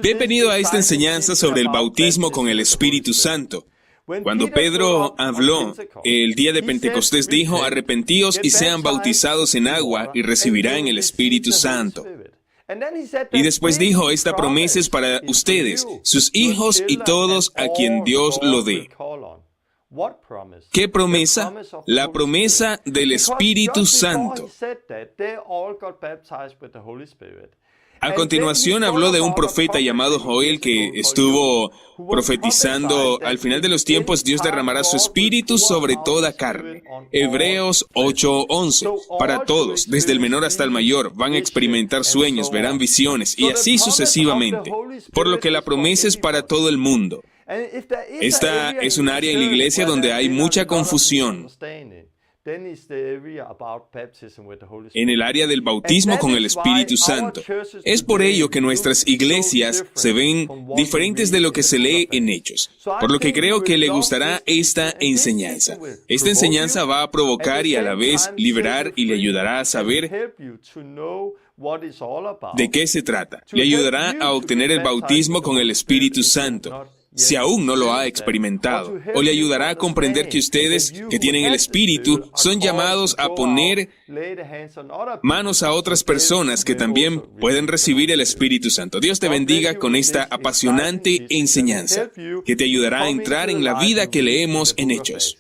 Bienvenido a esta enseñanza sobre el bautismo con el Espíritu Santo. Cuando Pedro habló el día de Pentecostés, dijo: arrepentíos y sean bautizados en agua y recibirán el Espíritu Santo. Y después dijo: esta promesa es para ustedes, sus hijos y todos a quien Dios lo dé. ¿Qué promesa? La promesa del Espíritu Santo. A continuación habló de un profeta llamado Joel que estuvo profetizando: al final de los tiempos Dios derramará su espíritu sobre toda carne. Hebreos 8:11. Para todos, desde el menor hasta el mayor, van a experimentar sueños, verán visiones y así sucesivamente. Por lo que la promesa es para todo el mundo. Esta es un área en la iglesia donde hay mucha confusión. En el área del bautismo con el Espíritu Santo. Es por ello que nuestras iglesias se ven diferentes de lo que se lee en Hechos. Por lo que creo que le gustará esta enseñanza. Esta enseñanza va a provocar y a la vez liberar y le ayudará a saber de qué se trata. Le ayudará a obtener el bautismo con el Espíritu Santo, si aún no lo ha experimentado, o le ayudará a comprender que ustedes, que tienen el Espíritu, son llamados a poner manos a otras personas que también pueden recibir el Espíritu Santo. Dios te bendiga con esta apasionante enseñanza, que te ayudará a entrar en la vida que leemos en Hechos.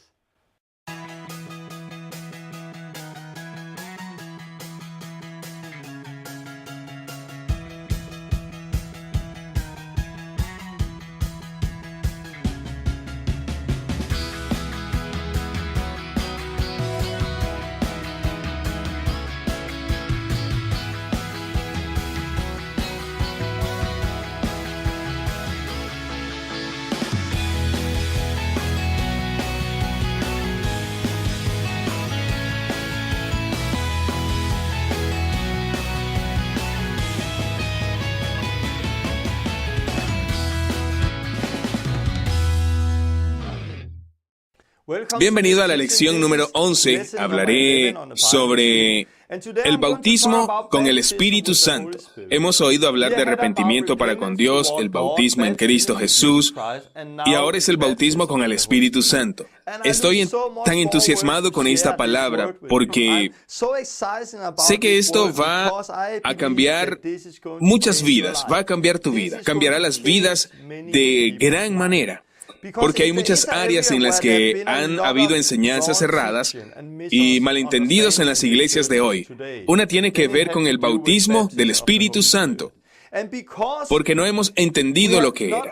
Bienvenido a la lección número 11. Hablaré sobre el bautismo con el Espíritu Santo. Hemos oído hablar de arrepentimiento para con Dios, el bautismo en Cristo Jesús, y ahora es el bautismo con el Espíritu Santo. Estoy tan entusiasmado con esta palabra porque sé que esto va a cambiar muchas vidas, va a cambiar tu vida, cambiará las vidas de gran manera. Porque hay muchas áreas en las que han habido enseñanzas erradas y malentendidos en las iglesias de hoy. Una tiene que ver con el bautismo del Espíritu Santo, porque no hemos entendido lo que era.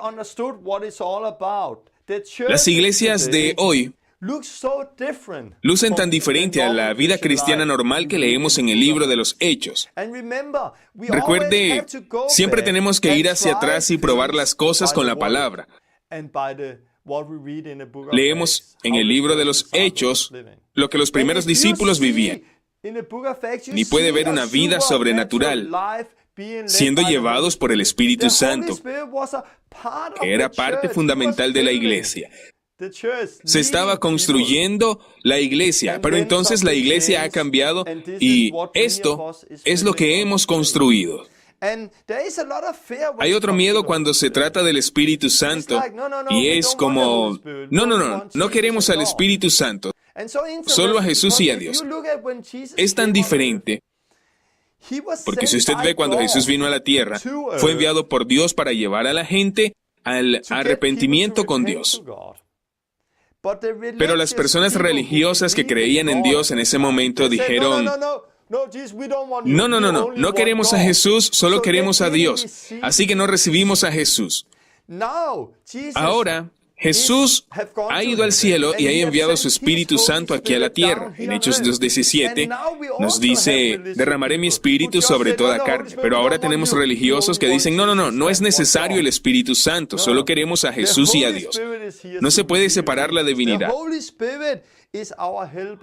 Las iglesias de hoy lucen tan diferente a la vida cristiana normal que leemos en el libro de los Hechos. Recuerde, siempre tenemos que ir hacia atrás y probar las cosas con la palabra. Leemos en el libro de los Hechos lo que los primeros discípulos vivían. Ni puede ver una vida sobrenatural siendo llevados por el Espíritu Santo, que era parte fundamental de la iglesia. Se estaba construyendo la iglesia, pero entonces la iglesia ha cambiado y esto es lo que hemos construido. Hay otro miedo cuando se trata del Espíritu Santo y es como: no queremos al Espíritu Santo, solo a Jesús y a Dios. Es tan diferente porque si usted ve cuando Jesús vino a la tierra, fue enviado por Dios para llevar a la gente al arrepentimiento con Dios. Pero las personas religiosas que creían en Dios en ese momento dijeron: no queremos a Jesús, solo queremos a Dios. Así que no recibimos a Jesús. Ahora, Jesús ha ido al cielo y ha enviado su Espíritu Santo aquí a la tierra. En Hechos 2:17 nos dice: derramaré mi Espíritu sobre toda carne. Pero ahora tenemos religiosos que dicen: no es necesario el Espíritu Santo, solo queremos a Jesús y a Dios. No se puede separar la divinidad.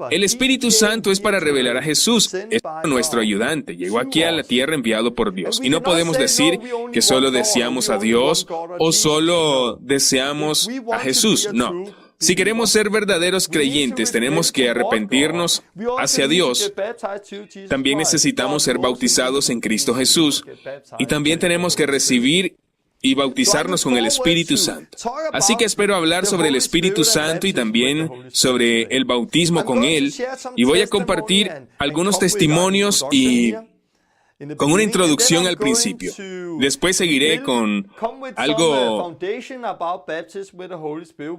El Espíritu Santo es para revelar a Jesús, es nuestro ayudante. Llegó aquí a la tierra enviado por Dios. Y no podemos decir que solo deseamos a Dios o solo deseamos a Jesús. No. Si queremos ser verdaderos creyentes, tenemos que arrepentirnos hacia Dios. También necesitamos ser bautizados en Cristo Jesús. Y también tenemos que recibir y bautizarnos con el Espíritu Santo. Así que espero hablar sobre el Espíritu Santo y también sobre el bautismo con Él. Y voy a compartir algunos testimonios y con una introducción al principio. Después seguiré con algo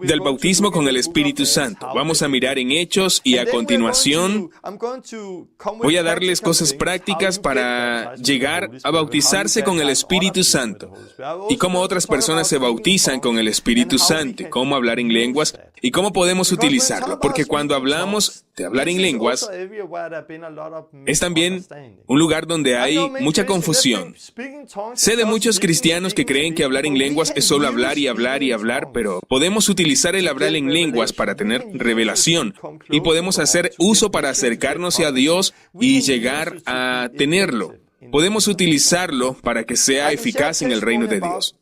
del bautismo con el Espíritu Santo. Vamos a mirar en Hechos y a continuación voy a darles cosas prácticas para llegar a bautizarse con el Espíritu Santo y cómo otras personas se bautizan con el Espíritu Santo, cómo hablar en lenguas y cómo podemos utilizarlo. Porque cuando hablamos de hablar en lenguas, es también un lugar donde hay mucha confusión. Sé de muchos cristianos que creen que hablar en lenguas es solo hablar y hablar y hablar, pero podemos utilizar el hablar en lenguas para tener revelación y podemos hacer uso para acercarnos a Dios y llegar a tenerlo. Podemos utilizarlo para que sea eficaz en el reino de Dios.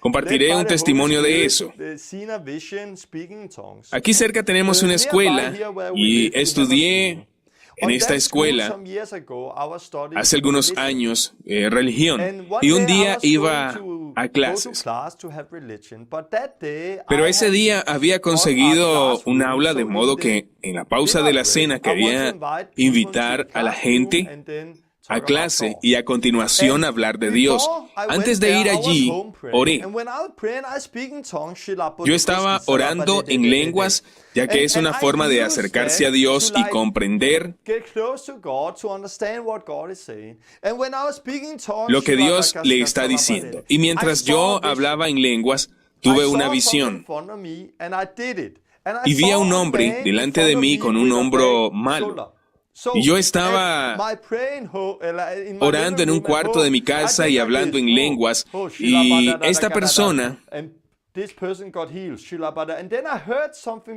Compartiré un testimonio de eso. Aquí cerca tenemos una escuela y estudié en esta escuela hace algunos años religión y un día iba a clases. Pero ese día había conseguido un aula de modo que en la pausa de la cena quería invitar a la gente a clase y a continuación hablar de Dios. Antes de ir allí, oré. Yo estaba orando en lenguas, ya que es una forma de acercarse a Dios y comprender lo que Dios le está diciendo. Y mientras yo hablaba en lenguas, tuve una visión. Y vi a un hombre delante de mí con un hombro malo. Y yo estaba orando en un cuarto de mi casa y hablando en lenguas, y esta persona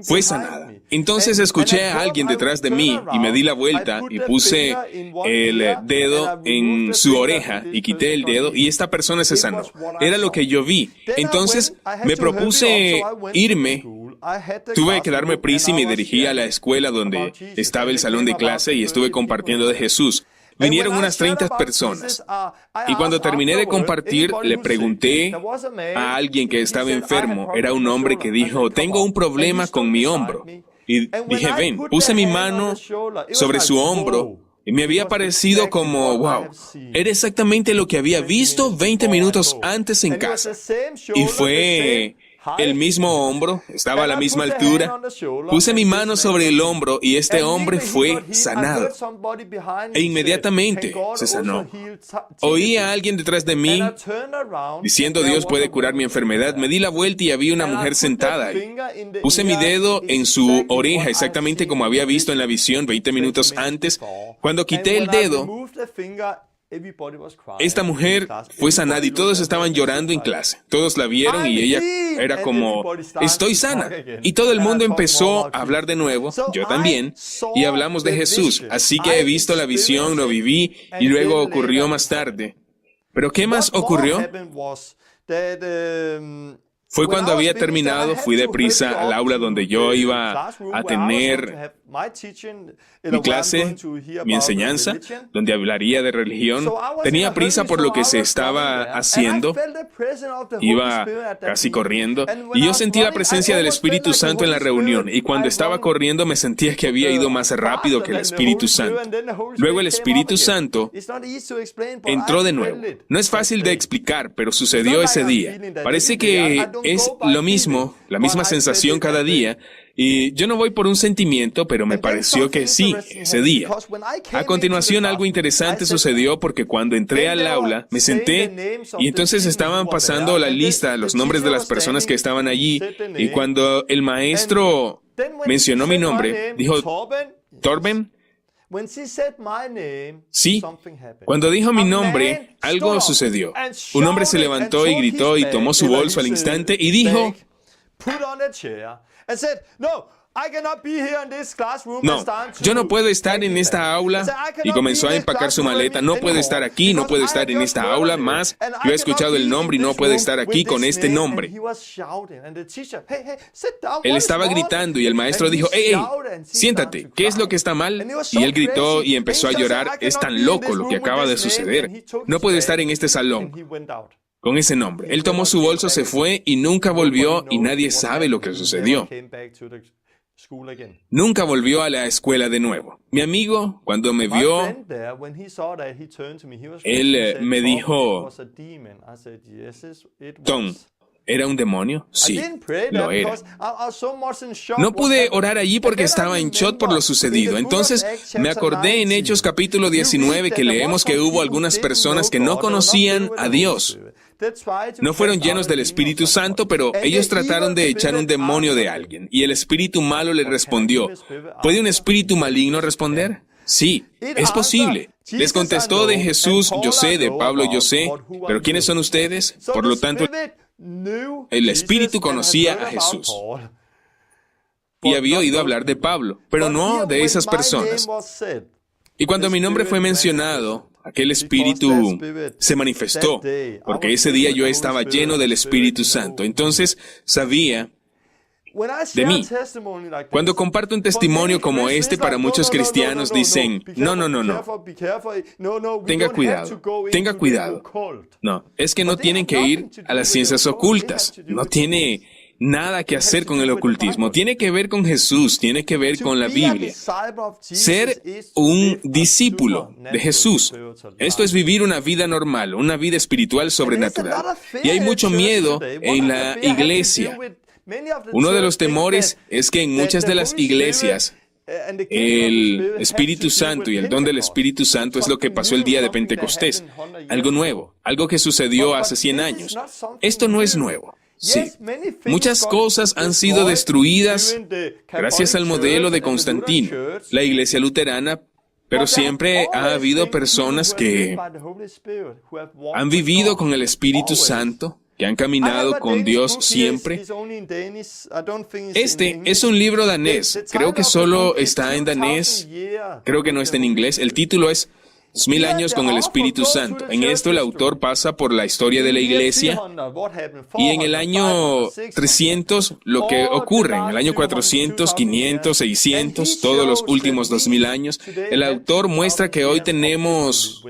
fue sanada. Entonces escuché a alguien detrás de mí y me di la vuelta y puse el dedo en su oreja y quité el dedo y esta persona se sanó. Era lo que yo vi. Entonces me propuse irme. Tuve que darme prisa y me dirigí a la escuela donde estaba el salón de clase y estuve compartiendo de Jesús. Vinieron unas 30 personas. Y cuando terminé de compartir, le pregunté a alguien que estaba enfermo. Era un hombre que dijo, tengo un problema con mi hombro. Y dije, ven, puse mi mano sobre su hombro. Y me había parecido como, wow, era exactamente lo que había visto 20 minutos antes en casa. Y fue el mismo hombro, estaba a la misma altura. Puse mi mano sobre el hombro y este hombre fue sanado. E inmediatamente se sanó. Oí a alguien detrás de mí diciendo, Dios puede curar mi enfermedad. Me di la vuelta y había una mujer sentada ahí. Puse mi dedo en su oreja, exactamente como había visto en la visión 20 minutos antes. Cuando quité el dedo, esta mujer fue sanada y todos estaban llorando en clase. Todos la vieron y ella era como, estoy sana. Y todo el mundo empezó a hablar de nuevo, yo también, y hablamos de Jesús. Así que he visto la visión, lo viví y luego ocurrió más tarde. ¿Pero qué más ocurrió? Fue cuando había terminado, fui deprisa al aula donde yo iba a tener mi clase, mi enseñanza, donde hablaría de religión. Tenía prisa por lo que se estaba haciendo. Iba casi corriendo. Y yo sentí la presencia del Espíritu Santo en la reunión. Y cuando estaba corriendo me sentía que había ido más rápido que el Espíritu Santo. Luego el Espíritu Santo entró de nuevo. No es fácil de explicar, pero sucedió ese día. Parece que es lo mismo, la misma sensación cada día. Y yo no voy por un sentimiento, pero me pareció que sí, ese día. A continuación, algo interesante sucedió porque cuando entré al aula, me senté y entonces estaban pasando la lista, los nombres de las personas que estaban allí. Y cuando el maestro mencionó mi nombre, dijo, ¿Torben? Sí, cuando dijo mi nombre, algo sucedió. Un hombre se levantó y gritó y tomó su bolso al instante y dijo, No, yo no puedo estar en esta aula. Y comenzó a empacar su maleta. No puedo estar aquí, no puedo estar en esta aula más. Yo he escuchado el nombre y no puedo estar aquí con este nombre. Él estaba gritando y el maestro dijo, ¡Hey, siéntate! ¿Qué es lo que está mal? Y él gritó y empezó a llorar. Es tan loco lo que acaba de suceder. No puedo estar en este salón con ese nombre. Él tomó su bolso, se fue y nunca volvió y nadie sabe lo que sucedió. Nunca volvió a la escuela de nuevo. Mi amigo, cuando me vio, él me dijo, Tom, ¿era un demonio? Sí, lo era. No pude orar allí porque estaba en shock por lo sucedido. Entonces me acordé en Hechos capítulo 19 que leemos que hubo algunas personas que no conocían a Dios. No fueron llenos del Espíritu Santo, pero ellos trataron de echar un demonio de alguien. Y el espíritu malo le respondió, ¿puede un espíritu maligno responder? Sí, es posible. Les contestó de Jesús, yo sé, de Pablo, yo sé. Pero ¿quiénes son ustedes? Por lo tanto, el espíritu conocía a Jesús. Y había oído hablar de Pablo, pero no de esas personas. Y cuando mi nombre fue mencionado, aquel espíritu se manifestó, porque ese día yo estaba lleno del Espíritu Santo. Entonces sabía de mí. Cuando comparto un testimonio como este, para muchos cristianos dicen, no. Tenga cuidado. No, es que no tienen que ir a las ciencias ocultas. No tiene nada que hacer con el ocultismo. Tiene que ver con Jesús, tiene que ver con la Biblia. Ser un discípulo de Jesús. Esto es vivir una vida normal, una vida espiritual sobrenatural. Y hay mucho miedo en la iglesia. Uno de los temores es que en muchas de las iglesias el Espíritu Santo y el don del Espíritu Santo es lo que pasó el día de Pentecostés. Algo nuevo, algo que sucedió hace 100 años. Esto no es nuevo. Sí, muchas cosas han sido destruidas gracias al modelo de Constantino, la iglesia luterana, pero siempre ha habido personas que han vivido con el Espíritu Santo, que han caminado con Dios siempre. Este es un libro danés. Creo que solo está en danés. Creo que no está en inglés. El título es 2000 años con el Espíritu Santo. En esto el autor pasa por la historia de la iglesia y en el año 300 lo que ocurre, en el año 400, 500, 600, todos los últimos 2000 años, el autor muestra que hoy tenemos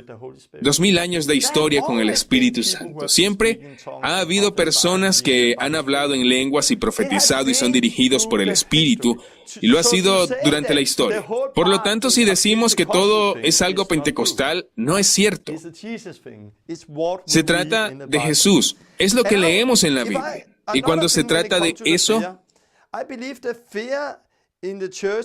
2000 años de historia con el Espíritu Santo. Siempre ha habido personas que han hablado en lenguas y profetizado y son dirigidos por el Espíritu. Y lo ha sido durante la historia. Por lo tanto, si decimos que todo es algo pentecostal, no es cierto. Se trata de Jesús. Es lo que leemos en la Biblia. Y cuando se trata de eso,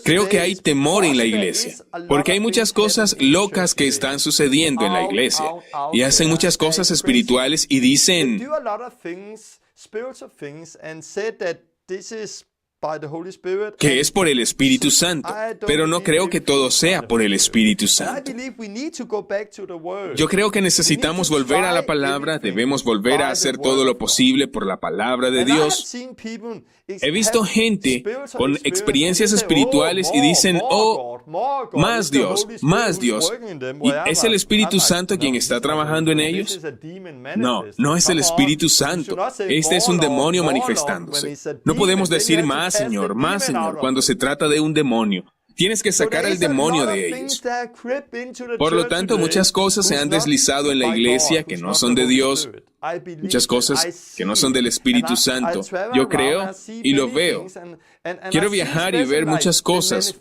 creo que hay temor en la iglesia, porque hay muchas cosas locas que están sucediendo en la iglesia. Y hacen muchas cosas espirituales y dicen que es por el Espíritu Santo, pero no creo que todo sea por el Espíritu Santo. Yo creo que necesitamos volver a la palabra, debemos volver a hacer todo lo posible por la palabra de Dios. He visto gente con experiencias espirituales y dicen, oh, más Dios, más Dios. ¿Y es el Espíritu Santo quien está trabajando en ellos? No, no es el Espíritu Santo. Este es un demonio manifestándose. No podemos decir más Señor, cuando se trata de un demonio. Tienes que sacar al demonio de ellos. Por lo tanto, muchas cosas se han deslizado en la iglesia que no son de Dios, muchas cosas que no son del Espíritu Santo. Yo creo y lo veo. Quiero viajar y ver muchas cosas,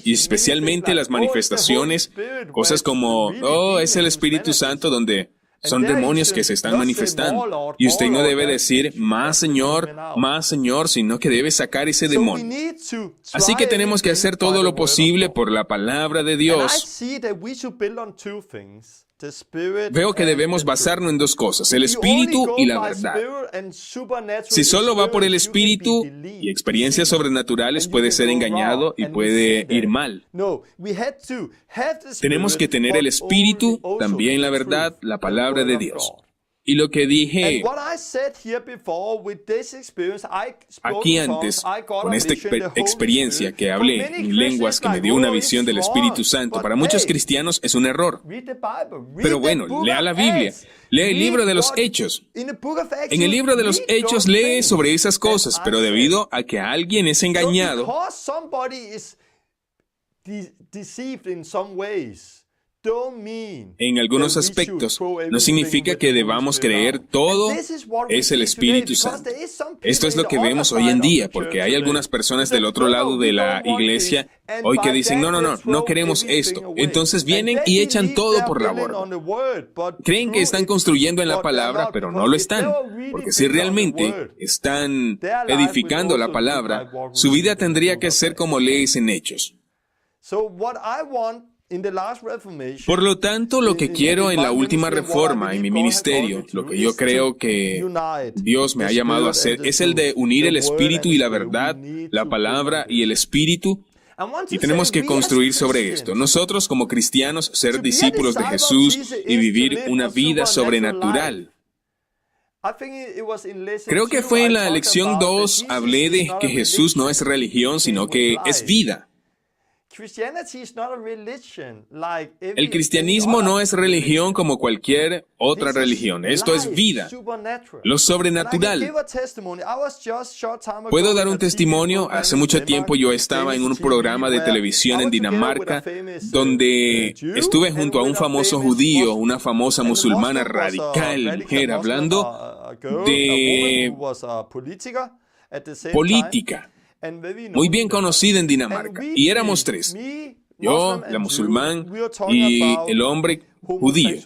y especialmente las manifestaciones, cosas como, oh, es el Espíritu Santo donde son demonios que se están manifestando. Y usted no debe decir, más Señor, sino que debe sacar ese demonio. Así que tenemos que hacer todo lo posible por la palabra de Dios. Veo que debemos basarnos en dos cosas, el Espíritu y la verdad. Si solo va por el Espíritu y experiencias sobrenaturales, puede ser engañado y puede ir mal. Tenemos que tener el Espíritu, también la verdad, la palabra de Dios. Y lo que dije aquí antes, con esta experiencia que hablé en lenguas que me dio una visión del Espíritu Santo, para muchos cristianos es un error. Pero bueno, lea la Biblia, lea el libro de los Hechos. En el libro de los Hechos lee sobre esas cosas, pero debido a que alguien es engañado, en algunos aspectos, no significa que debamos creer todo es el Espíritu Santo. Esto es lo que vemos hoy en día, porque hay algunas personas del otro lado de la iglesia hoy que dicen, no queremos esto. Entonces vienen y echan todo por la borda. Creen que están construyendo en la palabra, pero no lo están. Porque si realmente están edificando la palabra, su vida tendría que ser como lees en Hechos. Por lo tanto, lo que quiero en la última reforma, en mi ministerio, lo que yo creo que Dios me ha llamado a hacer, es el de unir el Espíritu y la verdad, la palabra y el Espíritu. Y tenemos que construir sobre esto. Nosotros como cristianos, ser discípulos de Jesús y vivir una vida sobrenatural. Creo que fue en la lección 2, hablé de que Jesús no es religión, sino que es vida. El cristianismo no es religión como cualquier otra religión. Esto es vida, lo sobrenatural. Puedo dar un testimonio. Hace mucho tiempo yo estaba en un programa de televisión en Dinamarca donde estuve junto a un famoso judío, una famosa musulmana radical, mujer, hablando de política. Muy bien conocida en Dinamarca. Y éramos tres. Yo, la musulmán y el hombre judío.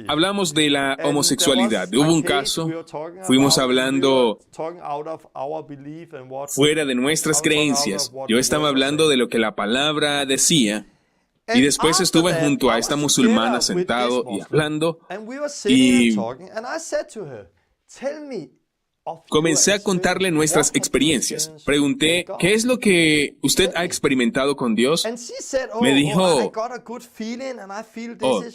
Hablamos de la homosexualidad. Hubo un caso, fuimos hablando fuera de nuestras creencias. Yo estaba hablando de lo que la palabra decía. Y después estuve junto a esta musulmana sentado y hablando. Y comencé a contarle nuestras experiencias. Pregunté, ¿qué es lo que usted ha experimentado con Dios? Me dijo,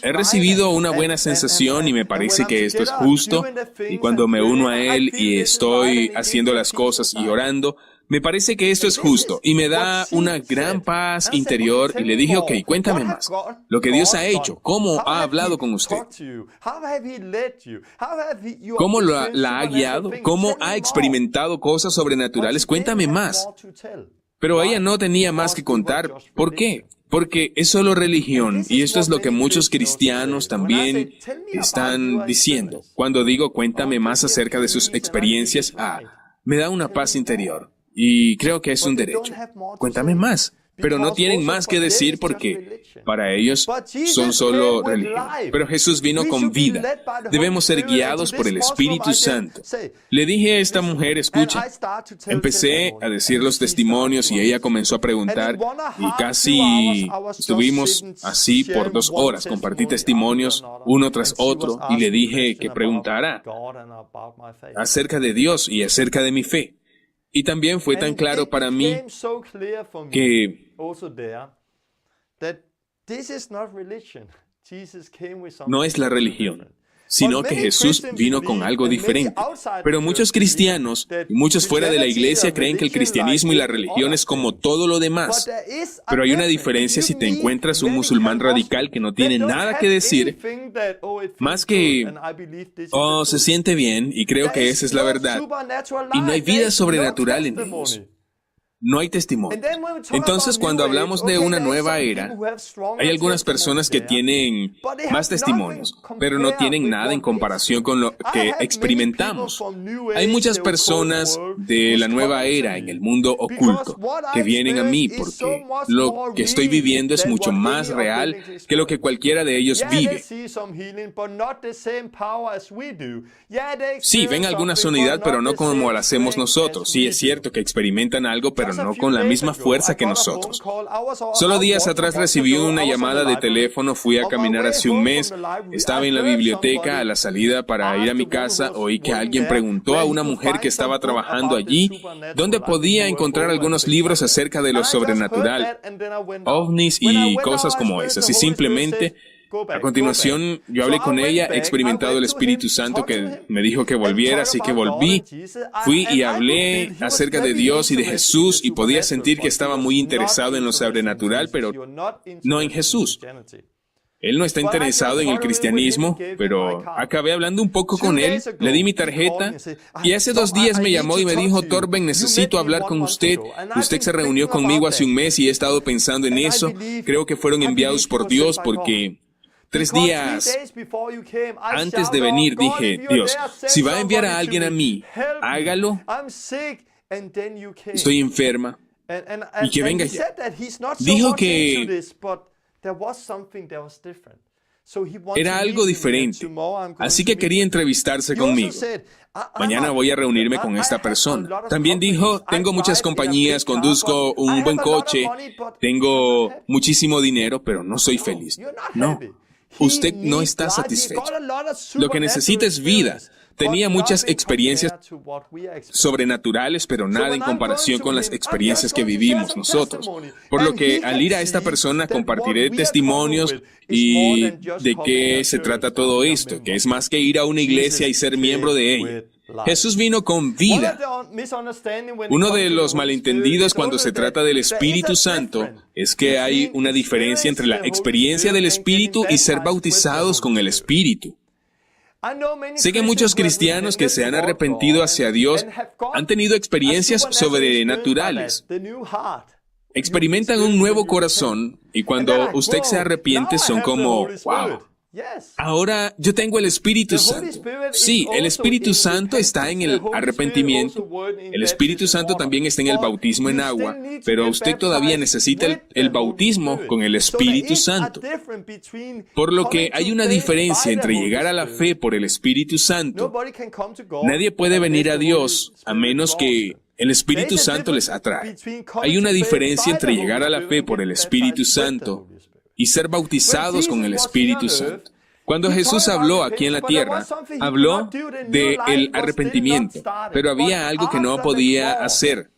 he recibido una buena sensación y me parece que esto es justo. Y cuando me uno a Él y estoy haciendo las cosas y orando, me parece que esto es justo y me da una gran paz interior y le dije, ok, cuéntame más. Lo que Dios ha hecho, ¿cómo ha hablado con usted? ¿Cómo la ha guiado? ¿Cómo ha experimentado cosas sobrenaturales? Cuéntame más. Pero ella no tenía más que contar. ¿Por qué? Porque es solo religión y esto es lo que muchos cristianos también están diciendo. Cuando digo cuéntame más acerca de sus experiencias, me da una paz interior. Y creo que es un derecho. Cuéntame más. Pero no tienen más que decir porque para ellos son solo religión. Pero Jesús vino con vida. Debemos ser guiados por el Espíritu Santo. Le dije a esta mujer, escucha, empecé a decir los testimonios y ella comenzó a preguntar y casi estuvimos así por 2 horas. Compartí testimonios uno tras otro y le dije que preguntara acerca de Dios y acerca de mi fe. Y también fue tan claro para mí que no es la religión, sino que Jesús vino con algo diferente. Pero muchos cristianos y muchos fuera de la iglesia creen que el cristianismo y la religión es como todo lo demás. Pero hay una diferencia si te encuentras un musulmán radical que no tiene nada que decir, más que, se siente bien y creo que esa es la verdad. Y no hay vida sobrenatural en ellos. No hay testimonio. Entonces, cuando hablamos de una nueva era, hay algunas personas que tienen más testimonios, pero no tienen nada en comparación con lo que experimentamos. Hay muchas personas de la nueva era en el mundo oculto que vienen a mí porque lo que estoy viviendo es mucho más real que lo que cualquiera de ellos vive. Sí, ven alguna sanidad, pero no como la hacemos nosotros. Sí, es cierto que experimentan algo, pero no con la misma fuerza que nosotros. Solo días atrás recibí una llamada de teléfono, fui a caminar hace un mes, estaba en la biblioteca a la salida para ir a mi casa, oí que alguien preguntó a una mujer que estaba trabajando allí dónde podía encontrar algunos libros acerca de lo sobrenatural, ovnis y cosas como esas, y simplemente A continuación, yo hablé con ella, he experimentado el Espíritu Santo que me dijo que volviera, así que volví. Fui y hablé acerca de Dios y de Jesús y podía sentir que estaba muy interesado en lo sobrenatural, pero no en Jesús. Él no está interesado en el cristianismo, pero acabé hablando un poco con él, le di mi tarjeta y hace 2 días me llamó y me dijo, Torben, necesito hablar con usted. Usted se reunió conmigo hace un mes y he estado pensando en eso. Creo que fueron enviados por Dios porque 3 días antes de venir dije, Dios, si va a enviar a alguien a mí, hágalo. Estoy enferma y que venga ya. Dijo que era algo diferente, así que quería entrevistarse conmigo. Mañana voy a reunirme con esta persona. También dijo, tengo muchas compañías, conduzco un buen coche, tengo muchísimo dinero, pero no soy feliz. No, usted no está satisfecho. Lo que necesita es vida. Tenía muchas experiencias sobrenaturales, pero nada en comparación con las experiencias que vivimos nosotros. Por lo que al ir a esta persona compartiré testimonios y de qué se trata todo esto, que es más que ir a una iglesia y ser miembro de ella. Jesús vino con vida. Uno de los malentendidos cuando se trata del Espíritu Santo es que hay una diferencia entre la experiencia del Espíritu y ser bautizados con el Espíritu. Sé que muchos cristianos que se han arrepentido hacia Dios han tenido experiencias sobrenaturales. Experimentan un nuevo corazón y cuando usted se arrepiente son como, wow. Ahora yo tengo el Espíritu Santo. Sí, el Espíritu Santo está en el arrepentimiento. El Espíritu Santo también está en el bautismo en agua, pero usted todavía necesita el bautismo con el Espíritu Santo. Por lo que hay una diferencia entre llegar a la fe por el Espíritu Santo. Nadie puede venir a Dios a menos que el Espíritu Santo les atrae. Hay una diferencia entre llegar a la fe por el Espíritu Santo y ser bautizados con el Espíritu Santo. Cuando Jesús habló aquí en la tierra, habló del arrepentimiento, pero había algo que no podía hacer.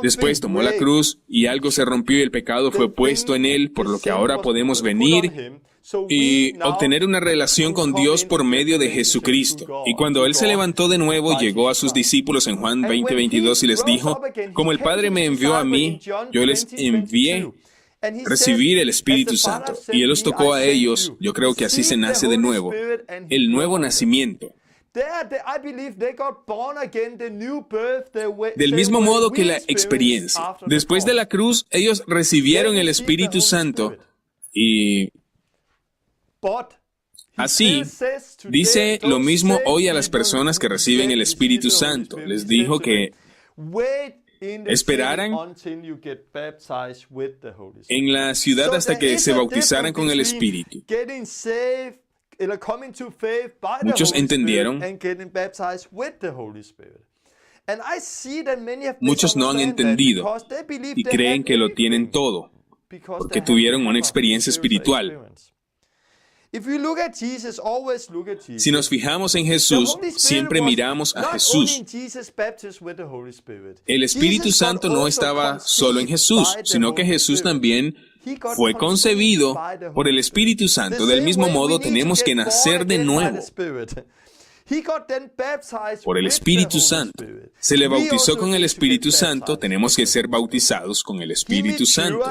Después tomó la cruz y algo se rompió y el pecado fue puesto en él, por lo que ahora podemos venir y obtener una relación con Dios por medio de Jesucristo. Y cuando Él se levantó de nuevo, llegó a sus discípulos en Juan 20:22 y les dijo, como el Padre me envió a mí, yo les envié recibir el Espíritu Santo. Y Él los tocó a ellos. Yo creo que así se nace de nuevo. El nuevo nacimiento. Del mismo modo que la experiencia. Después de la cruz, ellos recibieron el Espíritu Santo. Y así, dice lo mismo hoy a las personas que reciben el Espíritu Santo. Les dijo que esperaran en la ciudad hasta que se bautizaran con el Espíritu. Muchos entendieron. Muchos no han entendido y creen que lo tienen todo, porque tuvieron una experiencia espiritual. Si nos fijamos en Jesús, siempre miramos a Jesús. El Espíritu Santo no estaba solo en Jesús, sino que Jesús también fue concebido por el Espíritu Santo. Del mismo modo, tenemos que nacer de nuevo por el Espíritu Santo. Se le bautizó con el Espíritu Santo, tenemos que ser bautizados con el Espíritu Santo.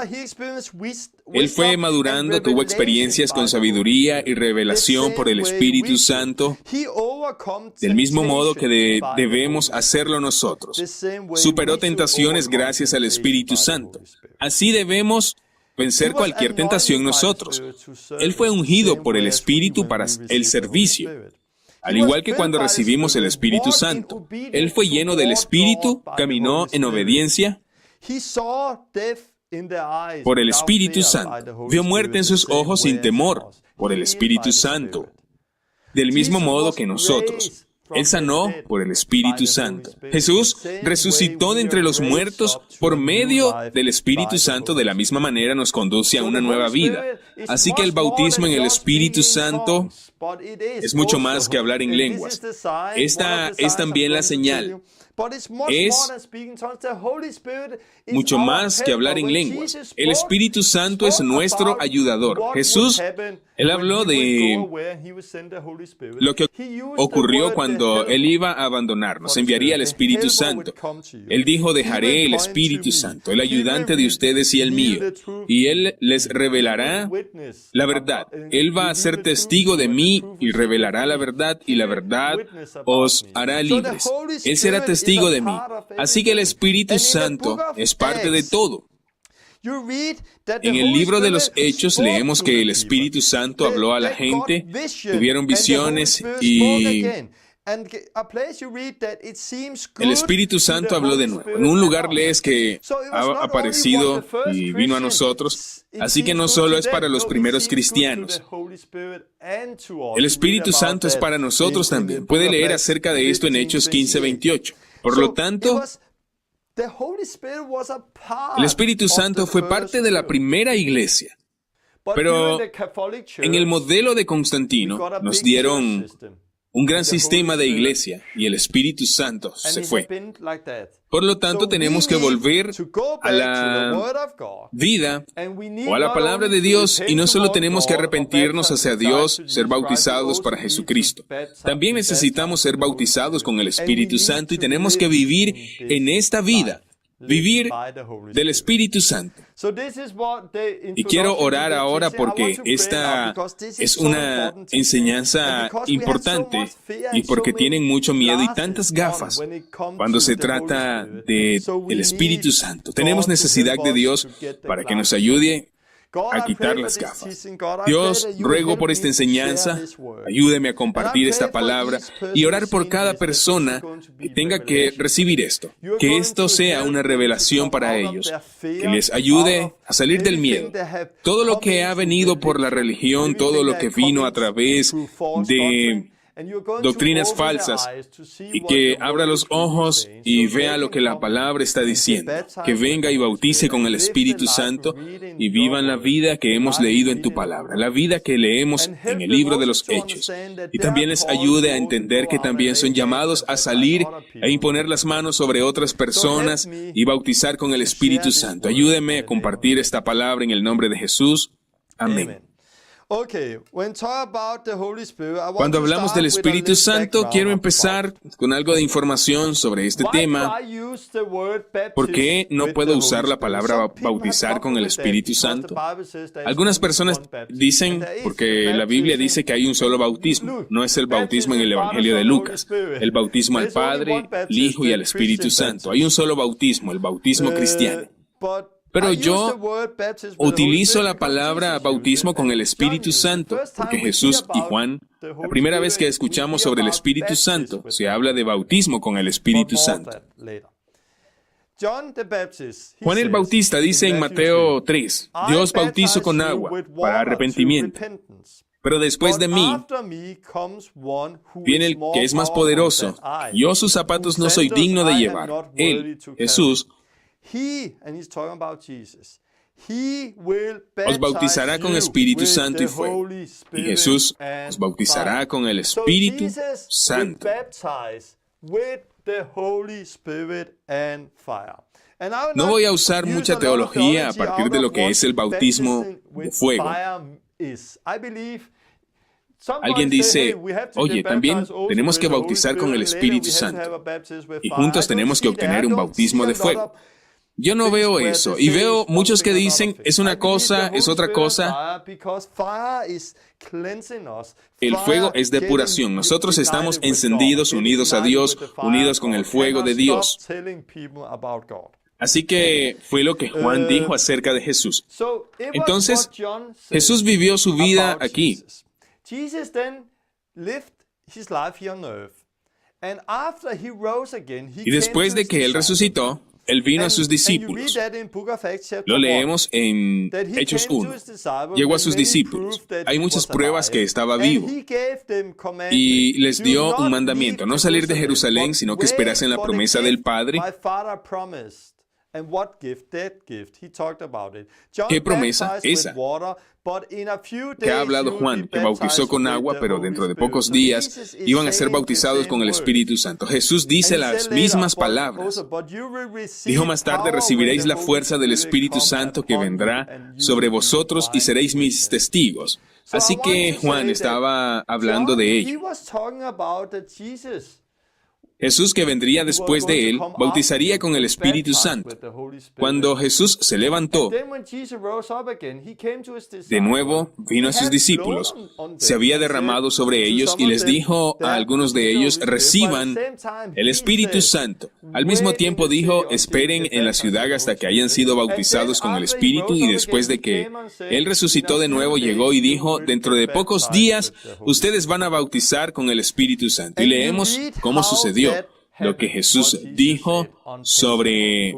Él fue madurando, tuvo experiencias con sabiduría y revelación por el Espíritu Santo, del mismo modo que debemos hacerlo nosotros. Superó tentaciones gracias al Espíritu Santo. Así debemos vencer cualquier tentación nosotros. Él fue ungido por el Espíritu para el servicio. Al igual que cuando recibimos el Espíritu Santo, Él fue lleno del Espíritu, caminó en obediencia por el Espíritu Santo, vio muerte en sus ojos sin temor por el Espíritu Santo. Del mismo modo que nosotros, Él sanó por el Espíritu Santo. Jesús resucitó de entre los muertos por medio del Espíritu Santo. De la misma manera nos conduce a una nueva vida. Así que el bautismo en el Espíritu Santo es mucho más que hablar en lenguas. Esta es también la señal. Es mucho más que hablar en lenguas. El Espíritu Santo es nuestro ayudador. Jesús, Él habló de lo que ocurrió cuando Él iba a abandonarnos. Enviaría el Espíritu Santo. Él dijo, dejaré el Espíritu Santo, el ayudante de ustedes y el mío. Y Él les revelará la verdad. Él va a ser testigo de mí y revelará la verdad, y la verdad os hará libres. Él será testigo de mí. Así que el Espíritu Santo es parte de todo. En el libro de los Hechos leemos que el Espíritu Santo habló a la gente, tuvieron visiones y el Espíritu Santo habló de nuevo. En un lugar lees que ha aparecido y vino a nosotros, así que no solo es para los primeros cristianos. El Espíritu Santo es para nosotros también. Puede leer acerca de esto en Hechos 15:28. Por lo tanto, el Espíritu Santo fue parte de la primera iglesia. Pero en el modelo de Constantino nos dieron un gran sistema de iglesia y el Espíritu Santo se fue. Por lo tanto, tenemos que volver a la vida o a la palabra de Dios, y no solo tenemos que arrepentirnos hacia Dios, ser bautizados para Jesucristo. También necesitamos ser bautizados con el Espíritu Santo y tenemos que vivir en esta vida. Vivir del Espíritu Santo. Y quiero orar ahora porque esta es una enseñanza importante y porque tienen mucho miedo y tantas gafas cuando se trata del Espíritu Santo. Tenemos necesidad de Dios para que nos ayude a quitar las gafas. Dios, ruego por esta enseñanza, ayúdeme a compartir esta palabra y orar por cada persona que tenga que recibir esto. Que esto sea una revelación para ellos, que les ayude a salir del miedo. Todo lo que ha venido por la religión, todo lo que vino a través de doctrinas falsas, y que abra los ojos y vea lo que la palabra está diciendo, que venga y bautice con el Espíritu Santo y vivan la vida que hemos leído en tu palabra, la vida que leemos en el libro de los Hechos, y también les ayude a entender que también son llamados a salir e imponer las manos sobre otras personas y bautizar con el Espíritu Santo. Ayúdeme a compartir esta palabra en el nombre de Jesús. Amén. Cuando hablamos del Espíritu Santo, quiero empezar con algo de información sobre este tema. ¿Por qué no puedo usar la palabra bautizar con el Espíritu Santo? Algunas personas dicen, porque la Biblia dice que hay un solo bautismo. No es el bautismo en el Evangelio de Lucas. El bautismo al Padre, al Hijo y al Espíritu Santo. Hay un solo bautismo, el bautismo cristiano. Pero yo utilizo la palabra bautismo con el Espíritu Santo, porque Jesús y Juan, la primera vez que escuchamos sobre el Espíritu Santo, se habla de bautismo con el Espíritu Santo. Juan el Bautista dice en Mateo 3, yo os bautizo con agua para arrepentimiento. Pero después de mí viene el que es más poderoso. Yo sus zapatos no soy digno de llevar. Él, Jesús, os bautizará con Espíritu Santo y fuego. Y Jesús os bautizará con el Espíritu Santo. No voy a usar mucha teología a partir de lo que es el bautismo de fuego. Alguien dice, oye, también tenemos que bautizar con el Espíritu Santo y juntos tenemos que obtener un bautismo de fuego. Yo no veo eso, y veo muchos que dicen, es una cosa, es otra cosa. El fuego es depuración. Nosotros estamos encendidos, unidos a Dios, unidos con el fuego de Dios. Así que fue lo que Juan dijo acerca de Jesús. Entonces, Jesús vivió su vida aquí. Y después de que Él resucitó, Él vino a sus discípulos. Lo leemos en Hechos 1. Llegó a sus discípulos. Hay muchas pruebas que estaba vivo. Y les dio un mandamiento, no salir de Jerusalén, sino que esperasen la promesa del Padre, ¿Qué promesa esa? Que ha hablado Juan, que bautizó con agua, pero dentro de pocos días iban a ser bautizados con el Espíritu Santo. Jesús dice las mismas palabras. Dijo más tarde, recibiréis la fuerza del Espíritu Santo que vendrá sobre vosotros y seréis mis testigos. Así que Juan estaba hablando de ello. Jesús, que vendría después de él, bautizaría con el Espíritu Santo. Cuando Jesús se levantó, de nuevo vino a sus discípulos. Se había derramado sobre ellos y les dijo a algunos de ellos, reciban el Espíritu Santo. Al mismo tiempo dijo, esperen en la ciudad hasta que hayan sido bautizados con el Espíritu, y después de que Él resucitó de nuevo, llegó y dijo, dentro de pocos días ustedes van a bautizar con el Espíritu Santo. Y leemos cómo sucedió. Lo que Jesús dijo sobre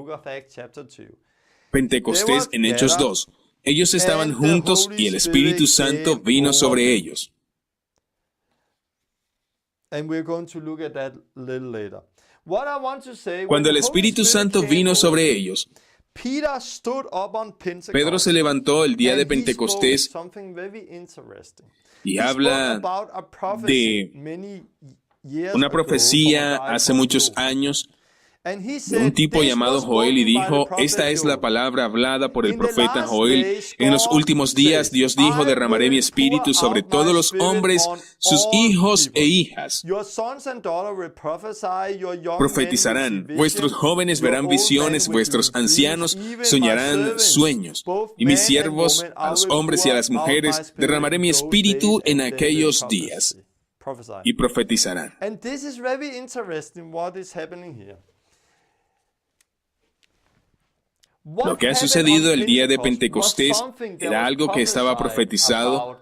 Pentecostés en Hechos 2. Ellos estaban juntos y el Espíritu Santo vino sobre ellos. Cuando el Espíritu Santo vino sobre ellos, Pedro se levantó el día de Pentecostés y habla de una profecía hace muchos años de un tipo llamado Joel, y dijo, esta es la palabra hablada por el profeta Joel. En los últimos días Dios dijo, derramaré mi espíritu sobre todos los hombres, sus hijos e hijas profetizarán, vuestros jóvenes verán visiones, vuestros ancianos soñarán sueños, y mis siervos, a los hombres y a las mujeres, derramaré mi espíritu en aquellos días, y profetizarán. Lo que ha sucedido el día de Pentecostés era algo que estaba profetizado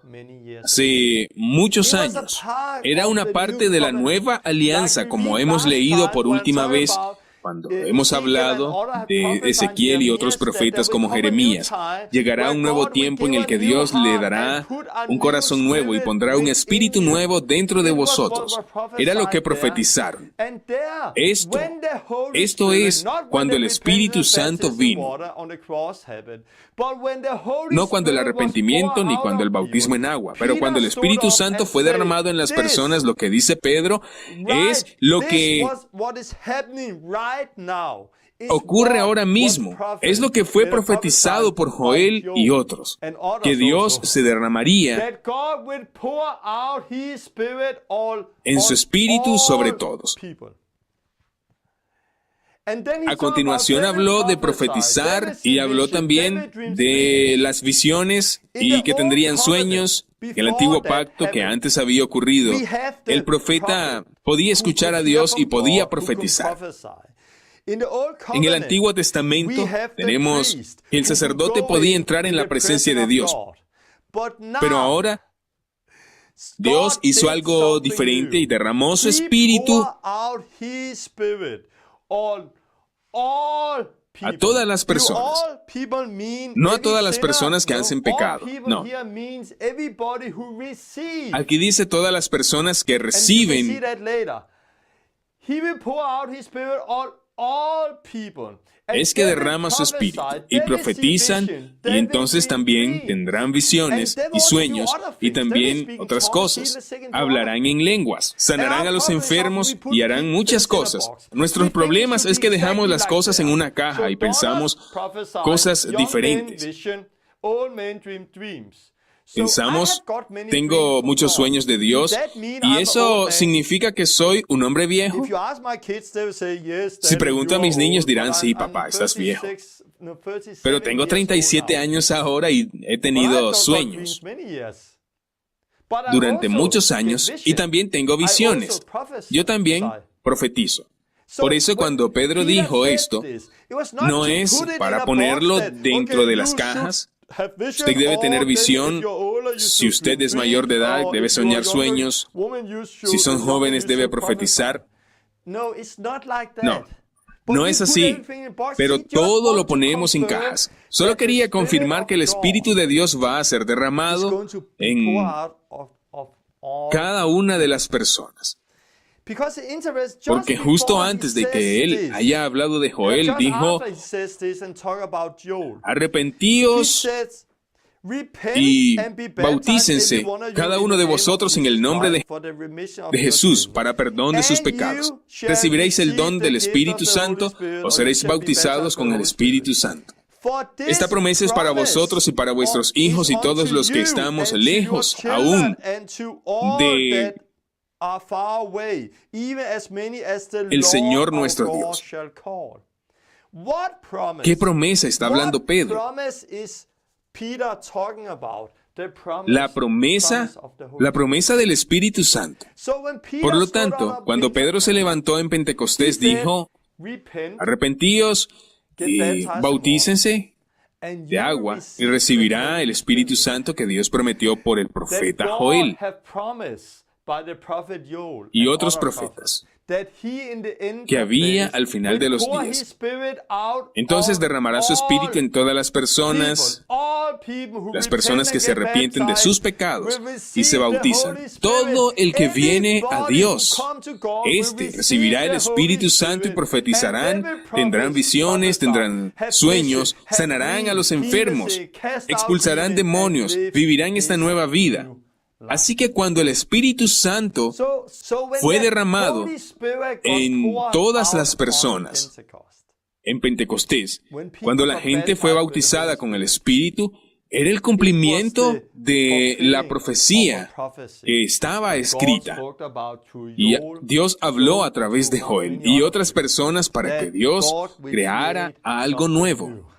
hace muchos años. Era una parte de la nueva alianza, como hemos leído por última vez cuando hemos hablado de Ezequiel y otros profetas como Jeremías. Llegará un nuevo tiempo en el que Dios le dará un corazón nuevo y pondrá un espíritu nuevo dentro de vosotros. Era lo que profetizaron. Esto es cuando el Espíritu Santo vino. No cuando el arrepentimiento ni cuando el bautismo en agua, pero cuando el Espíritu Santo fue derramado en las personas, lo que dice Pedro es lo que ocurre ahora mismo. Es lo que fue profetizado por Joel y otros, que Dios se derramaría en su Espíritu sobre todos. A continuación habló de profetizar y habló también de las visiones y que tendrían sueños. En el antiguo pacto que antes había ocurrido, el profeta podía escuchar a Dios y podía profetizar. En el Antiguo Testamento tenemos que el sacerdote podía entrar en la presencia de Dios. Pero ahora Dios hizo algo diferente y derramó su espíritu a todas las personas. No a todas las personas que hacen pecado, no. Aquí dice todas las personas que reciben. Es que derrama su espíritu y profetizan, y entonces también tendrán visiones y sueños y también otras cosas. Hablarán en lenguas, sanarán a los enfermos y harán muchas cosas. Nuestros problemas es que dejamos las cosas en una caja y pensamos cosas diferentes. Pensamos, tengo muchos sueños de Dios, y eso significa que soy un hombre viejo. Si pregunto a mis niños dirán, sí, papá, estás viejo. Pero tengo 37 años ahora y he tenido sueños durante muchos años, y también tengo visiones. Yo también profetizo. Por eso cuando Pedro dijo esto, no es para ponerlo dentro de las cajas. Usted debe tener visión. Si usted es mayor de edad, debe soñar sueños. Si son jóvenes, debe profetizar. No, no es así. Pero todo lo ponemos en cajas. Solo quería confirmar que el Espíritu de Dios va a ser derramado en cada una de las personas. Porque justo antes de que él haya hablado de Joel, dijo, arrepentíos y bautícense cada uno de vosotros en el nombre de Jesús para perdón de sus pecados. Recibiréis el don del Espíritu Santo o seréis bautizados con el Espíritu Santo. Esta promesa es para vosotros y para vuestros hijos y todos los que estamos lejos aún de el Señor nuestro Dios. ¿Qué promesa está hablando Pedro? La promesa del Espíritu Santo. Por lo tanto, cuando Pedro se levantó en Pentecostés, dijo, arrepentíos y bautícense de agua y recibirá el Espíritu Santo que Dios prometió por el profeta Joel y otros profetas, que había al final de los días. Entonces derramará su Espíritu en todas las personas que se arrepienten de sus pecados y se bautizan. Todo el que viene a Dios, recibirá el Espíritu Santo y profetizarán, tendrán visiones, tendrán sueños, sanarán a los enfermos, expulsarán demonios, vivirán esta nueva vida. Así que cuando el Espíritu Santo fue derramado en todas las personas en Pentecostés, cuando la gente fue bautizada con el Espíritu, era el cumplimiento de la profecía que estaba escrita. Y Dios habló a través de Joel y otras personas para que Dios creara algo nuevo,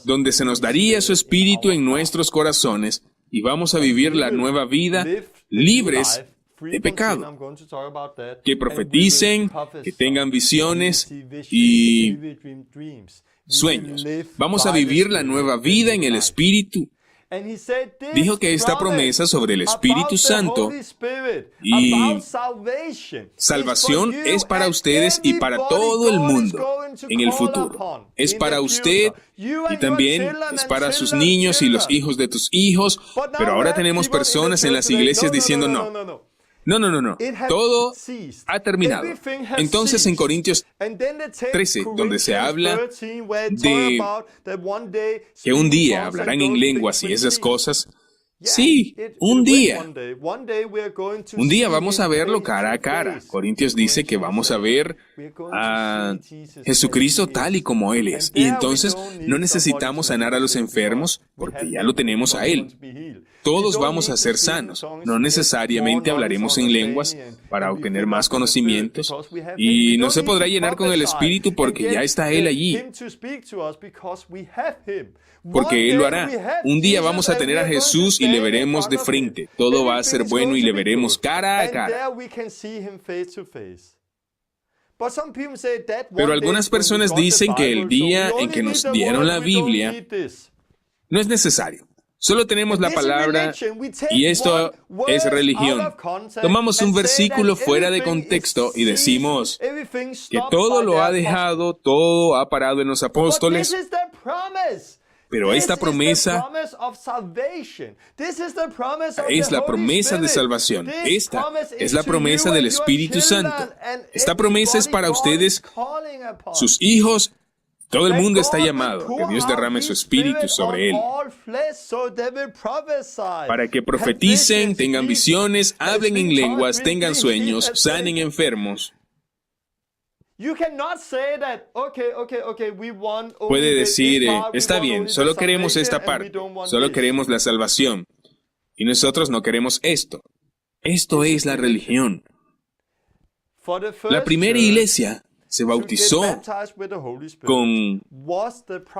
donde se nos daría su Espíritu en nuestros corazones y vamos a vivir la nueva vida libres de pecado, que profeticen, que tengan visiones y sueños. Vamos a vivir la nueva vida en el Espíritu. Dijo que esta promesa sobre el Espíritu Santo y salvación es para ustedes y para todo el mundo en el futuro. Es para usted y también es para sus niños y los hijos de tus hijos. Pero ahora tenemos personas en las iglesias diciendo no. Todo ha terminado. Entonces en Corintios 13, donde se habla de que un día hablarán en lenguas y esas cosas, sí, un día vamos a verlo cara a cara. Corintios dice que vamos a ver a Jesucristo tal y como Él es. Y entonces no necesitamos sanar a los enfermos porque ya lo tenemos a Él. Todos vamos a ser sanos. No necesariamente hablaremos en lenguas para obtener más conocimientos y no se podrá llenar con el Espíritu porque ya está Él allí. Porque Él lo hará. Un día vamos a tener a Jesús y le veremos de frente. Todo va a ser bueno y le veremos cara a cara. Pero algunas personas dicen que el día en que nos dieron la Biblia no es necesario. Solo tenemos la palabra y esto es religión. Tomamos un versículo fuera de contexto y decimos que todo lo ha dejado, todo ha parado en los apóstoles. Pero esta promesa es la promesa de salvación. Esta es la promesa del Espíritu Santo. Esta promesa es para ustedes, sus hijos. Todo el mundo está llamado a que Dios derrame su Espíritu sobre él, para que profeticen, tengan visiones, hablen en lenguas, tengan sueños, sanen enfermos. Puede decir, está bien, solo queremos esta parte, solo queremos la salvación, y nosotros no queremos esto. Esto es la religión. La primera iglesia se bautizó con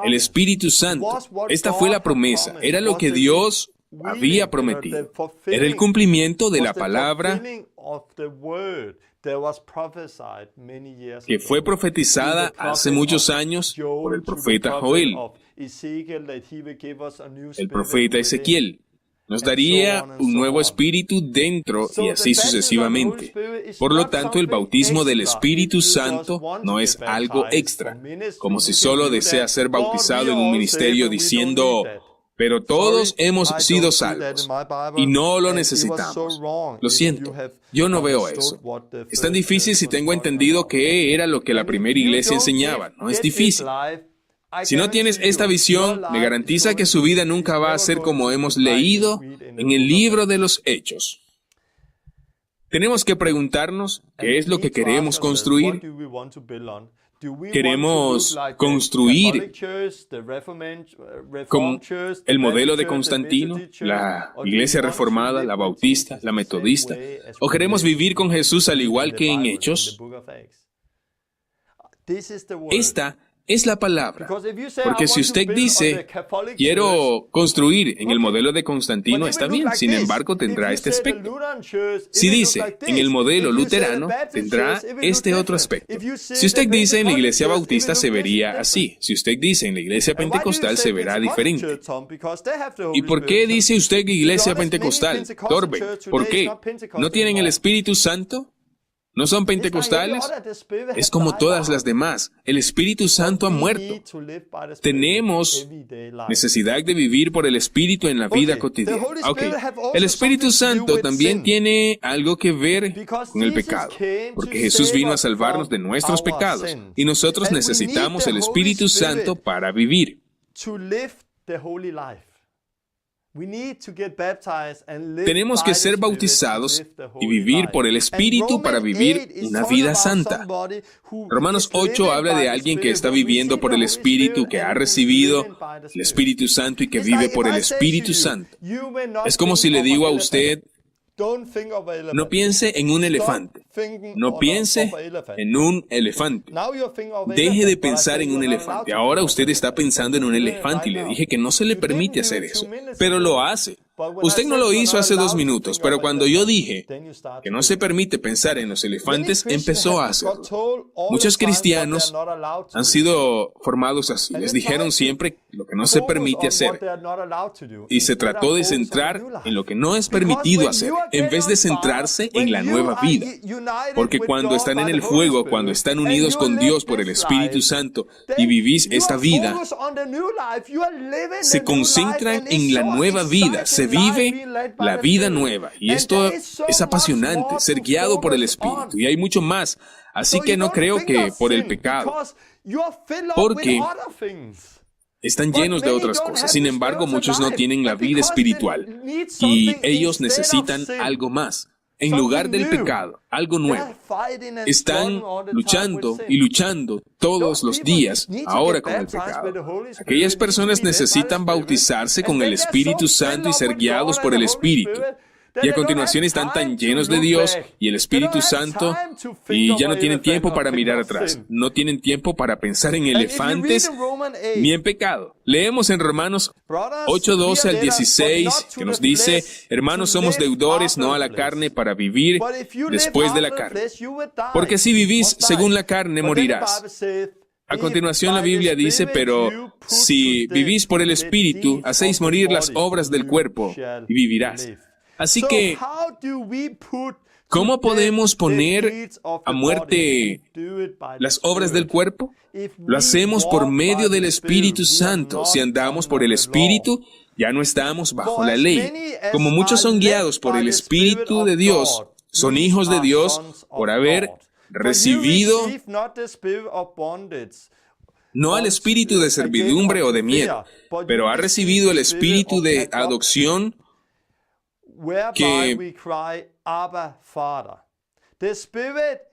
el Espíritu Santo. Esta fue la promesa. Era lo que Dios había prometido. Era el cumplimiento de la palabra que fue profetizada hace muchos años por el profeta Joel. El profeta Ezequiel nos daría un nuevo espíritu dentro y así sucesivamente. Por lo tanto, el bautismo del Espíritu Santo no es algo extra, como si solo desea ser bautizado en un ministerio diciendo, Pero todos hemos sido salvos y no lo necesitamos. Lo siento, yo no veo eso. Es tan difícil si tengo entendido qué era lo que la primera iglesia enseñaba. No es difícil. Si no tienes esta visión, me garantiza que su vida nunca va a ser como hemos leído en el libro de los Hechos. Tenemos que preguntarnos qué es lo que queremos construir. ¿Queremos construir como el modelo de Constantino, la iglesia reformada, la bautista, la metodista? ¿O queremos vivir con Jesús al igual que en Hechos? Esta es la palabra. Porque si usted dice, quiero construir en el modelo de Constantino, está bien. Sin embargo, tendrá este aspecto. Si dice, en el modelo luterano, tendrá este otro aspecto. Si usted dice, en la iglesia bautista, se vería así. Si usted dice, en la iglesia pentecostal, se verá diferente. ¿Y por qué dice usted iglesia pentecostal? Torbe, ¿por qué? ¿No tienen el Espíritu Santo? ¿No son pentecostales? Es como todas las demás. El Espíritu Santo ha muerto. Tenemos necesidad de vivir por el Espíritu en la vida cotidiana. El Espíritu Santo también tiene algo que ver con el pecado, porque Jesús vino a salvarnos de nuestros pecados y nosotros necesitamos el Espíritu Santo para vivir. Tenemos que ser bautizados y vivir por el Espíritu para vivir una vida santa. Romanos 8 habla de alguien que está viviendo por el Espíritu, que ha recibido el Espíritu Santo y que vive por el Espíritu Santo. Es como si le digo a usted, no piense en un elefante. No piense en un elefante. Deje de pensar en un elefante. Ahora usted está pensando en un elefante y le dije que no se le permite hacer eso, pero lo hace. Usted no lo hizo hace 2 minutos, pero cuando yo dije que no se permite pensar en los elefantes, empezó a hacerlo. Muchos cristianos han sido formados así. Les dijeron siempre lo que no se permite hacer. Y se trató de centrar en lo que no es permitido hacer, en vez de centrarse en la nueva vida. Porque cuando están en el fuego, cuando están unidos con Dios por el Espíritu Santo y vivís esta vida, se concentran en la nueva vida, se vive la vida nueva. Y esto es apasionante, ser guiado por el Espíritu. Y hay mucho más. Así que no creo que por el pecado, porque están llenos de otras cosas. Sin embargo, muchos no tienen la vida espiritual y ellos necesitan algo más. En lugar del pecado, algo nuevo. Están luchando y luchando todos los días ahora con el pecado. Aquellas personas necesitan bautizarse con el Espíritu Santo y ser guiados por el Espíritu. Y a continuación están tan llenos de Dios y el Espíritu Santo y ya no tienen tiempo para mirar atrás. No tienen tiempo para pensar en elefantes ni en pecado. Leemos en Romanos 8:12 al 16 que nos dice, hermanos, somos deudores no a la carne para vivir después de la carne. Porque si vivís según la carne, morirás. A continuación la Biblia dice, pero si vivís por el Espíritu, hacéis morir las obras del cuerpo y vivirás. Así que, ¿cómo podemos poner a muerte las obras del cuerpo? Lo hacemos por medio del Espíritu Santo. Si andamos por el Espíritu, ya no estamos bajo la ley. Como muchos son guiados por el Espíritu de Dios, son hijos de Dios por haber recibido no al espíritu de servidumbre o de miedo, pero ha recibido el espíritu de adopción que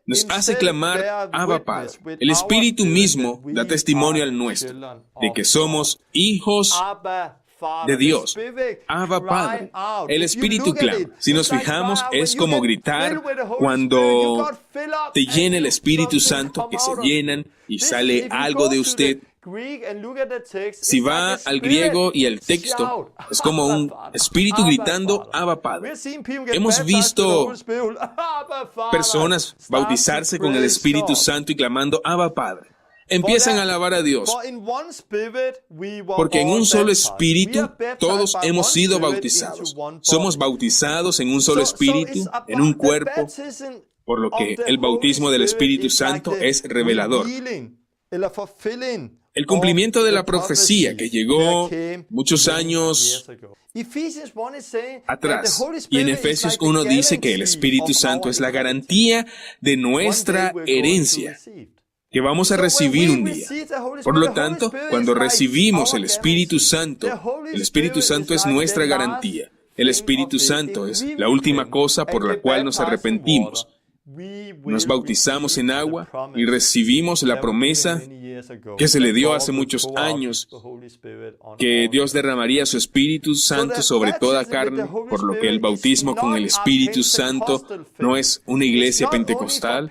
nos hace clamar Abba Padre. El Espíritu mismo da testimonio al nuestro de que somos hijos de Dios. Abba Padre. El Espíritu clama. Si nos fijamos, es como gritar cuando te llena el Espíritu Santo, que se llenan y sale algo de usted. Si va al griego y al texto, es como un espíritu gritando, Abba Padre. Hemos visto personas bautizarse con el Espíritu Santo y clamando, Abba Padre. Empiezan a alabar a Dios, porque en un solo espíritu todos hemos sido bautizados. Somos bautizados en un solo espíritu, en un cuerpo, por lo que el bautismo del Espíritu Santo es revelador. el cumplimiento de la profecía que llegó muchos años atrás. Y en Efesios 1 dice que el Espíritu Santo es la garantía de nuestra herencia que vamos a recibir un día. Por lo tanto, cuando recibimos el Espíritu Santo es nuestra garantía. El Espíritu Santo es la última cosa por la cual nos arrepentimos. Nos bautizamos en agua y recibimos la promesa que se le dio hace muchos años, que Dios derramaría su Espíritu Santo sobre toda carne, por lo que el bautismo con el Espíritu Santo no es una iglesia pentecostal,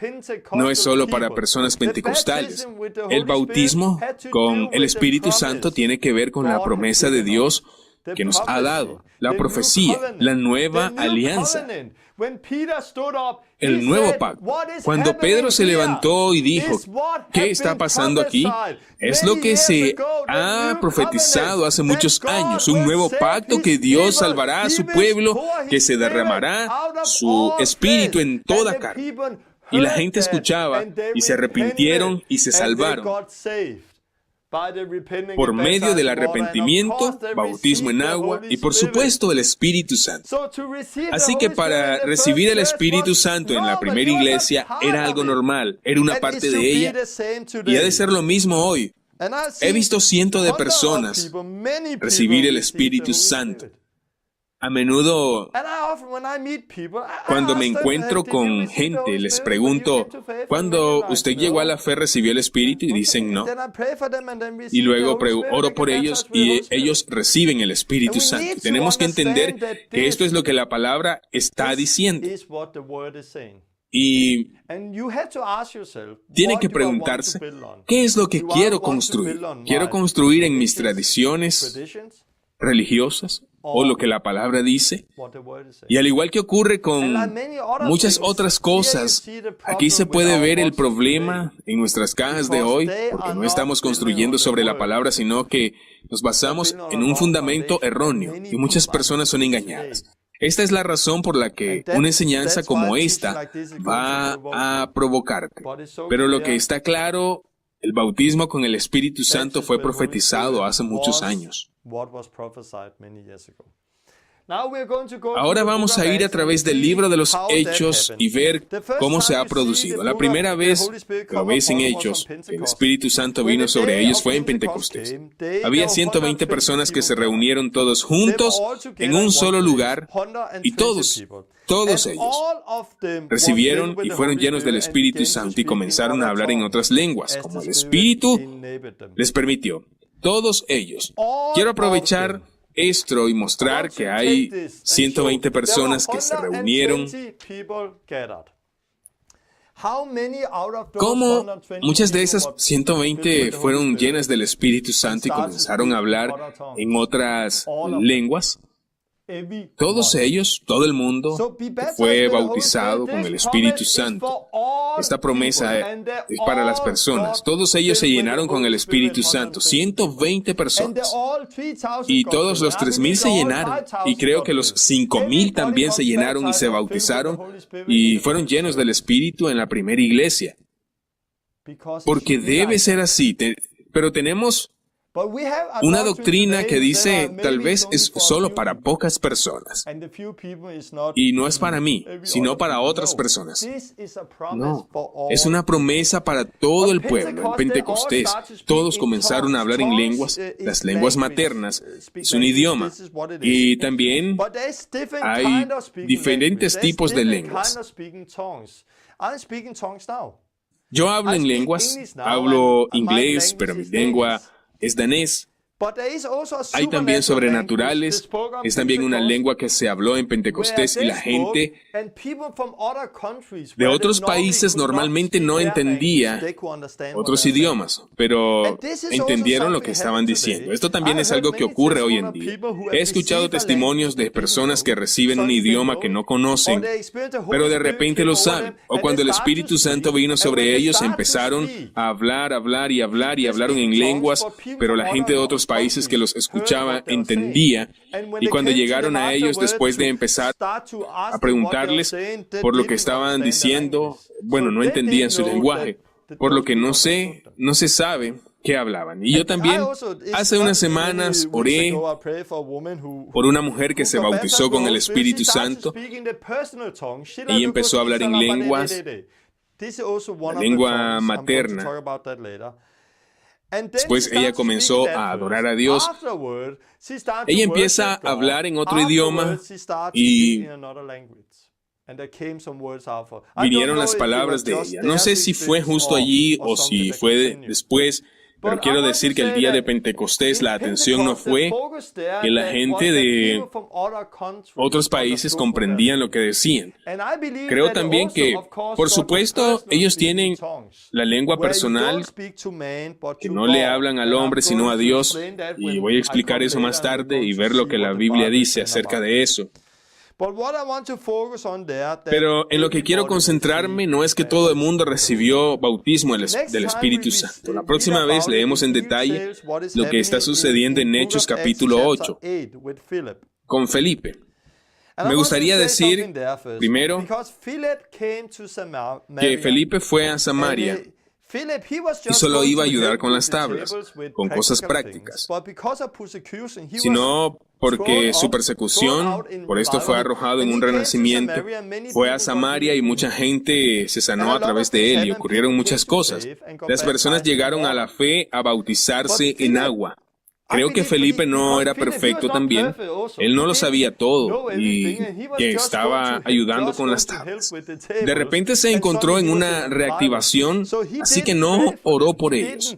no es solo para personas pentecostales. El bautismo con el Espíritu Santo tiene que ver con la promesa de Dios que nos ha dado, la profecía, la nueva alianza, el nuevo pacto. Cuando Pedro se levantó y dijo, ¿qué está pasando aquí? Es lo que se ha profetizado hace muchos años, un nuevo pacto que Dios salvará a su pueblo, que se derramará su espíritu en toda carne. Y la gente escuchaba y se arrepintieron y se salvaron. Por medio del arrepentimiento, bautismo en agua y por supuesto el Espíritu Santo. Así que para recibir el Espíritu Santo en la primera iglesia era algo normal, era una parte de ella y ha de ser lo mismo hoy. He visto cientos de personas recibir el Espíritu Santo. A menudo, cuando me encuentro con gente, les pregunto, ¿cuándo usted llegó a la fe, recibió el Espíritu? Y dicen no. Y luego oro por ellos y ellos reciben el Espíritu Santo. Tenemos que entender que esto es lo que la palabra está diciendo. Y tiene que preguntarse, ¿qué es lo que quiero construir? ¿Quiero construir en mis tradiciones religiosas o lo que la palabra dice? Y al igual que ocurre con muchas otras cosas, aquí se puede ver el problema en nuestras cajas de hoy, porque no estamos construyendo sobre la palabra, sino que nos basamos en un fundamento erróneo y muchas personas son engañadas. Esta es la razón por la que una enseñanza como esta va a provocarte. Pero lo que está claro, el bautismo con el Espíritu Santo fue profetizado hace muchos años. Ahora vamos a ir a través del libro de los Hechos y ver cómo se ha producido. La primera vez que lo ves en Hechos, el Espíritu Santo vino sobre ellos fue en Pentecostés. Había 120 personas que se reunieron todos juntos en un solo lugar y todos ellos recibieron y fueron llenos del Espíritu Santo y comenzaron a hablar en otras lenguas, como el Espíritu les permitió. Todos ellos. Quiero aprovechar esto y mostrar que hay 120 personas que se reunieron. ¿Cómo muchas de esas 120 fueron llenas del Espíritu Santo y comenzaron a hablar en otras lenguas? Todos ellos, todo el mundo, fue bautizado con el Espíritu Santo. Esta promesa es para las personas. Todos ellos se llenaron con el Espíritu Santo. 120 personas. Y todos los 3,000 se llenaron. Y creo que los 5,000 también se llenaron y se bautizaron y fueron llenos del Espíritu en la primera iglesia. Porque debe ser así. Pero tenemos una doctrina que dice, tal vez es solo para pocas personas. Y no es para mí, sino para otras personas. No, es una promesa para todo el pueblo. En Pentecostés, todos comenzaron a hablar en lenguas, las lenguas maternas. Es un idioma. Y también hay diferentes tipos de lenguas. Yo hablo en lenguas, hablo inglés, pero mi lengua es danés. Hay también sobrenaturales. Es también una lengua que se habló en Pentecostés y la gente de otros países normalmente no entendía otros idiomas, pero entendieron lo que estaban diciendo. Esto también es algo que ocurre hoy en día. He escuchado testimonios de personas que reciben un idioma que no conocen, pero de repente lo saben. O cuando el Espíritu Santo vino sobre ellos, empezaron a hablar y hablaron en lenguas, pero la gente de otros países que los escuchaba entendía, y cuando llegaron a ellos después de empezar a preguntarles por lo que estaban diciendo, bueno, no entendían su lenguaje, por lo que no se sabe que hablaban. Y yo también, hace unas semanas, oré por una mujer que se bautizó con el Espíritu Santo. Ella empezó a hablar en lenguas, la lengua materna. Después ella comenzó a adorar a Dios. Ella empieza a hablar en otro idioma y vinieron las palabras de ella. No sé si fue justo allí o si fue después, pero quiero decir que el día de Pentecostés la atención no fue que la gente de otros países comprendían lo que decían. Creo también que, por supuesto, ellos tienen la lengua personal, que no le hablan al hombre sino a Dios, y voy a explicar eso más tarde y ver lo que la Biblia dice acerca de eso. Pero en lo que quiero concentrarme no es que todo el mundo recibió bautismo del Espíritu Santo. La próxima vez leemos en detalle lo que está sucediendo en Hechos capítulo 8 con Felipe. Me gustaría decir, primero, que Felipe fue a Samaria y solo iba a ayudar con las tablas, con cosas prácticas, sino porque su persecución, por esto fue arrojado en un renacimiento, fue a Samaria y mucha gente se sanó a través de él y ocurrieron muchas cosas. Las personas llegaron a la fe a bautizarse en agua. Creo que Felipe no era perfecto también. Él no lo sabía todo y que estaba ayudando con las tablas. De repente se encontró en una reactivación, así que no oró por ellos.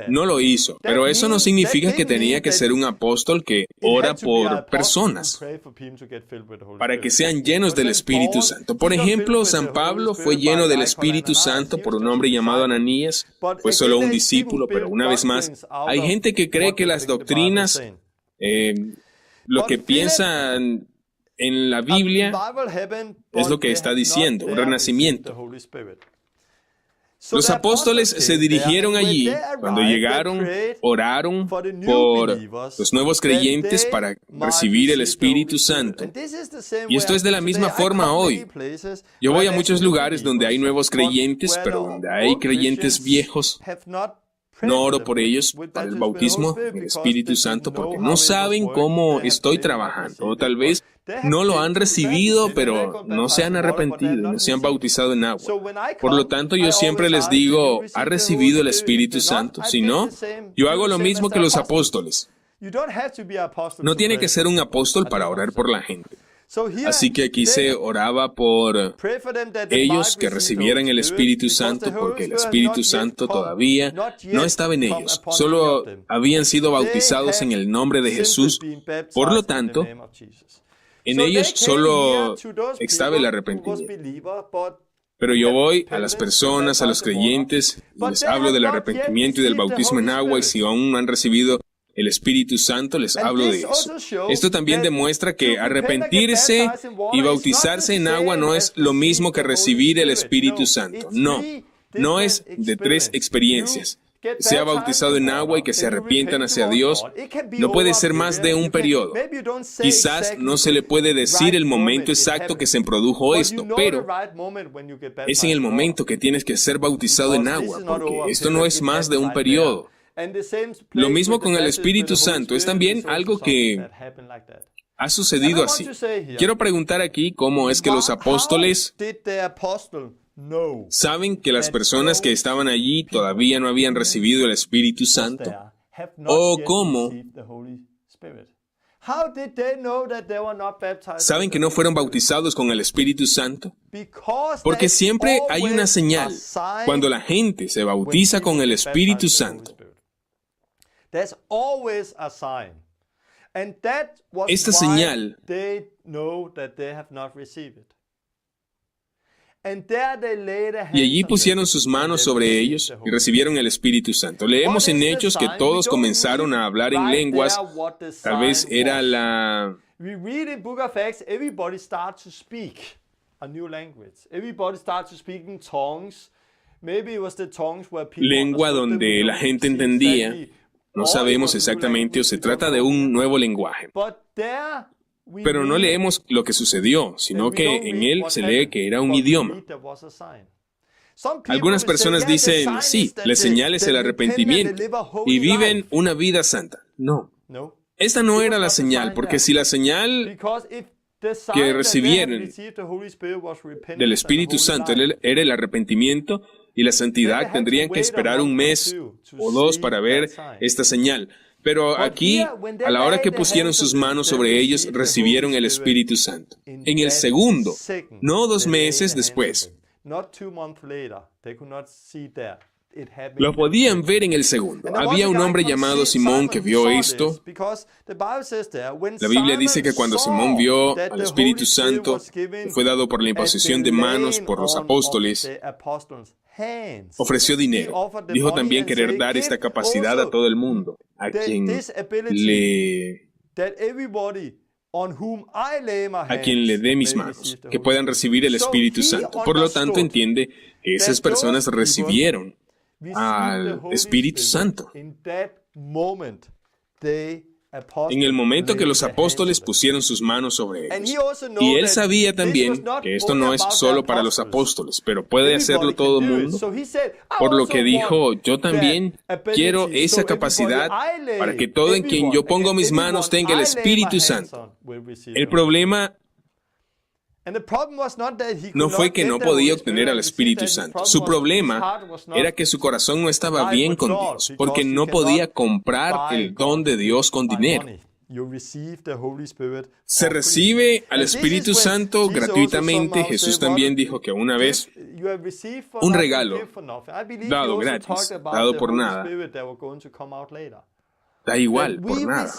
No lo hizo, pero eso no significa que tenía que ser un apóstol que ora por personas para que sean llenos del Espíritu Santo. Por ejemplo, San Pablo fue lleno del Espíritu Santo por un hombre llamado Ananías. Fue solo un discípulo, pero una vez más, hay gente que cree que las doctrinas, lo que piensan en la Biblia, es lo que está diciendo, un renacimiento. Los apóstoles se dirigieron allí. Cuando llegaron, oraron por los nuevos creyentes para recibir el Espíritu Santo. Y esto es de la misma forma hoy. Yo voy a muchos lugares donde hay nuevos creyentes, pero donde hay creyentes viejos, no oro por ellos para el bautismo del Espíritu Santo porque no saben cómo estoy trabajando. O tal vez no lo han recibido, pero no se han arrepentido, no se han bautizado en agua. Por lo tanto, yo siempre les digo, ¿ha recibido el Espíritu Santo? Si no, yo hago lo mismo que los apóstoles. No tiene que ser un apóstol para orar por la gente. Así que aquí se oraba por ellos que recibieran el Espíritu Santo, porque el Espíritu Santo todavía no estaba en ellos. Solo habían sido bautizados en el nombre de Jesús. Por lo tanto, en ellos solo estaba el arrepentimiento. Pero yo voy a las personas, a los creyentes, y les hablo del arrepentimiento y del bautismo en agua, y si aún no han recibido el Espíritu Santo, les hablo de eso. Esto también demuestra que arrepentirse y bautizarse en agua no es lo mismo que recibir el Espíritu Santo. No es de tres experiencias. Sea bautizado en agua y que se arrepientan hacia Dios, no puede ser más de un periodo. Quizás no se le puede decir el momento exacto que se produjo esto, pero es en el momento que tienes que ser bautizado en agua, porque esto no es más de un periodo. Lo mismo con el Espíritu Santo, es también algo que ha sucedido así. Quiero preguntar aquí cómo es que los apóstoles saben que las personas que estaban allí todavía no habían recibido el Espíritu Santo. ¿O cómo saben que no fueron bautizados con el Espíritu Santo? Porque siempre hay una señal cuando la gente se bautiza con el Espíritu Santo. Esta señal y allí pusieron sus manos sobre ellos y recibieron el Espíritu Santo. Leemos en Hechos que todos comenzaron a hablar en lenguas. Tal vez era la lengua donde la gente entendía. No sabemos exactamente, o se trata de un nuevo lenguaje. Pero no leemos lo que sucedió, sino que en él se lee que era un idioma. Algunas personas dicen, sí, la señal es el arrepentimiento y viven una vida santa. No, esta no era la señal, porque si la señal que recibieron del Espíritu Santo era el arrepentimiento y la santidad, tendrían que esperar un mes o dos para ver esta señal. Pero aquí, a la hora que pusieron sus manos sobre ellos, recibieron el Espíritu Santo. En el segundo, no 2 meses después. Lo podían ver en el segundo. Había un hombre llamado Simón que vio esto. La Biblia dice que cuando Simón vio al Espíritu Santo, que fue dado por la imposición de manos por los apóstoles, ofreció dinero. Dijo también querer dar esta capacidad a todo el mundo, a quien le dé mis manos, que puedan recibir el Espíritu Santo. Por lo tanto, entiende que esas personas recibieron al Espíritu Santo. En el momento que los apóstoles pusieron sus manos sobre ellos. Y él sabía también que esto no es solo para los apóstoles, pero puede hacerlo todo el mundo. Por lo que dijo, yo también quiero esa capacidad para que todo en quien yo pongo mis manos tenga el Espíritu Santo. El problema no fue que no podía obtener al Espíritu Santo. Su problema era que su corazón no estaba bien con Dios, porque no podía comprar el don de Dios con dinero. Se recibe al Espíritu Santo gratuitamente. Jesús también dijo que una vez un regalo dado gratis, dado por nada, da igual, por nada.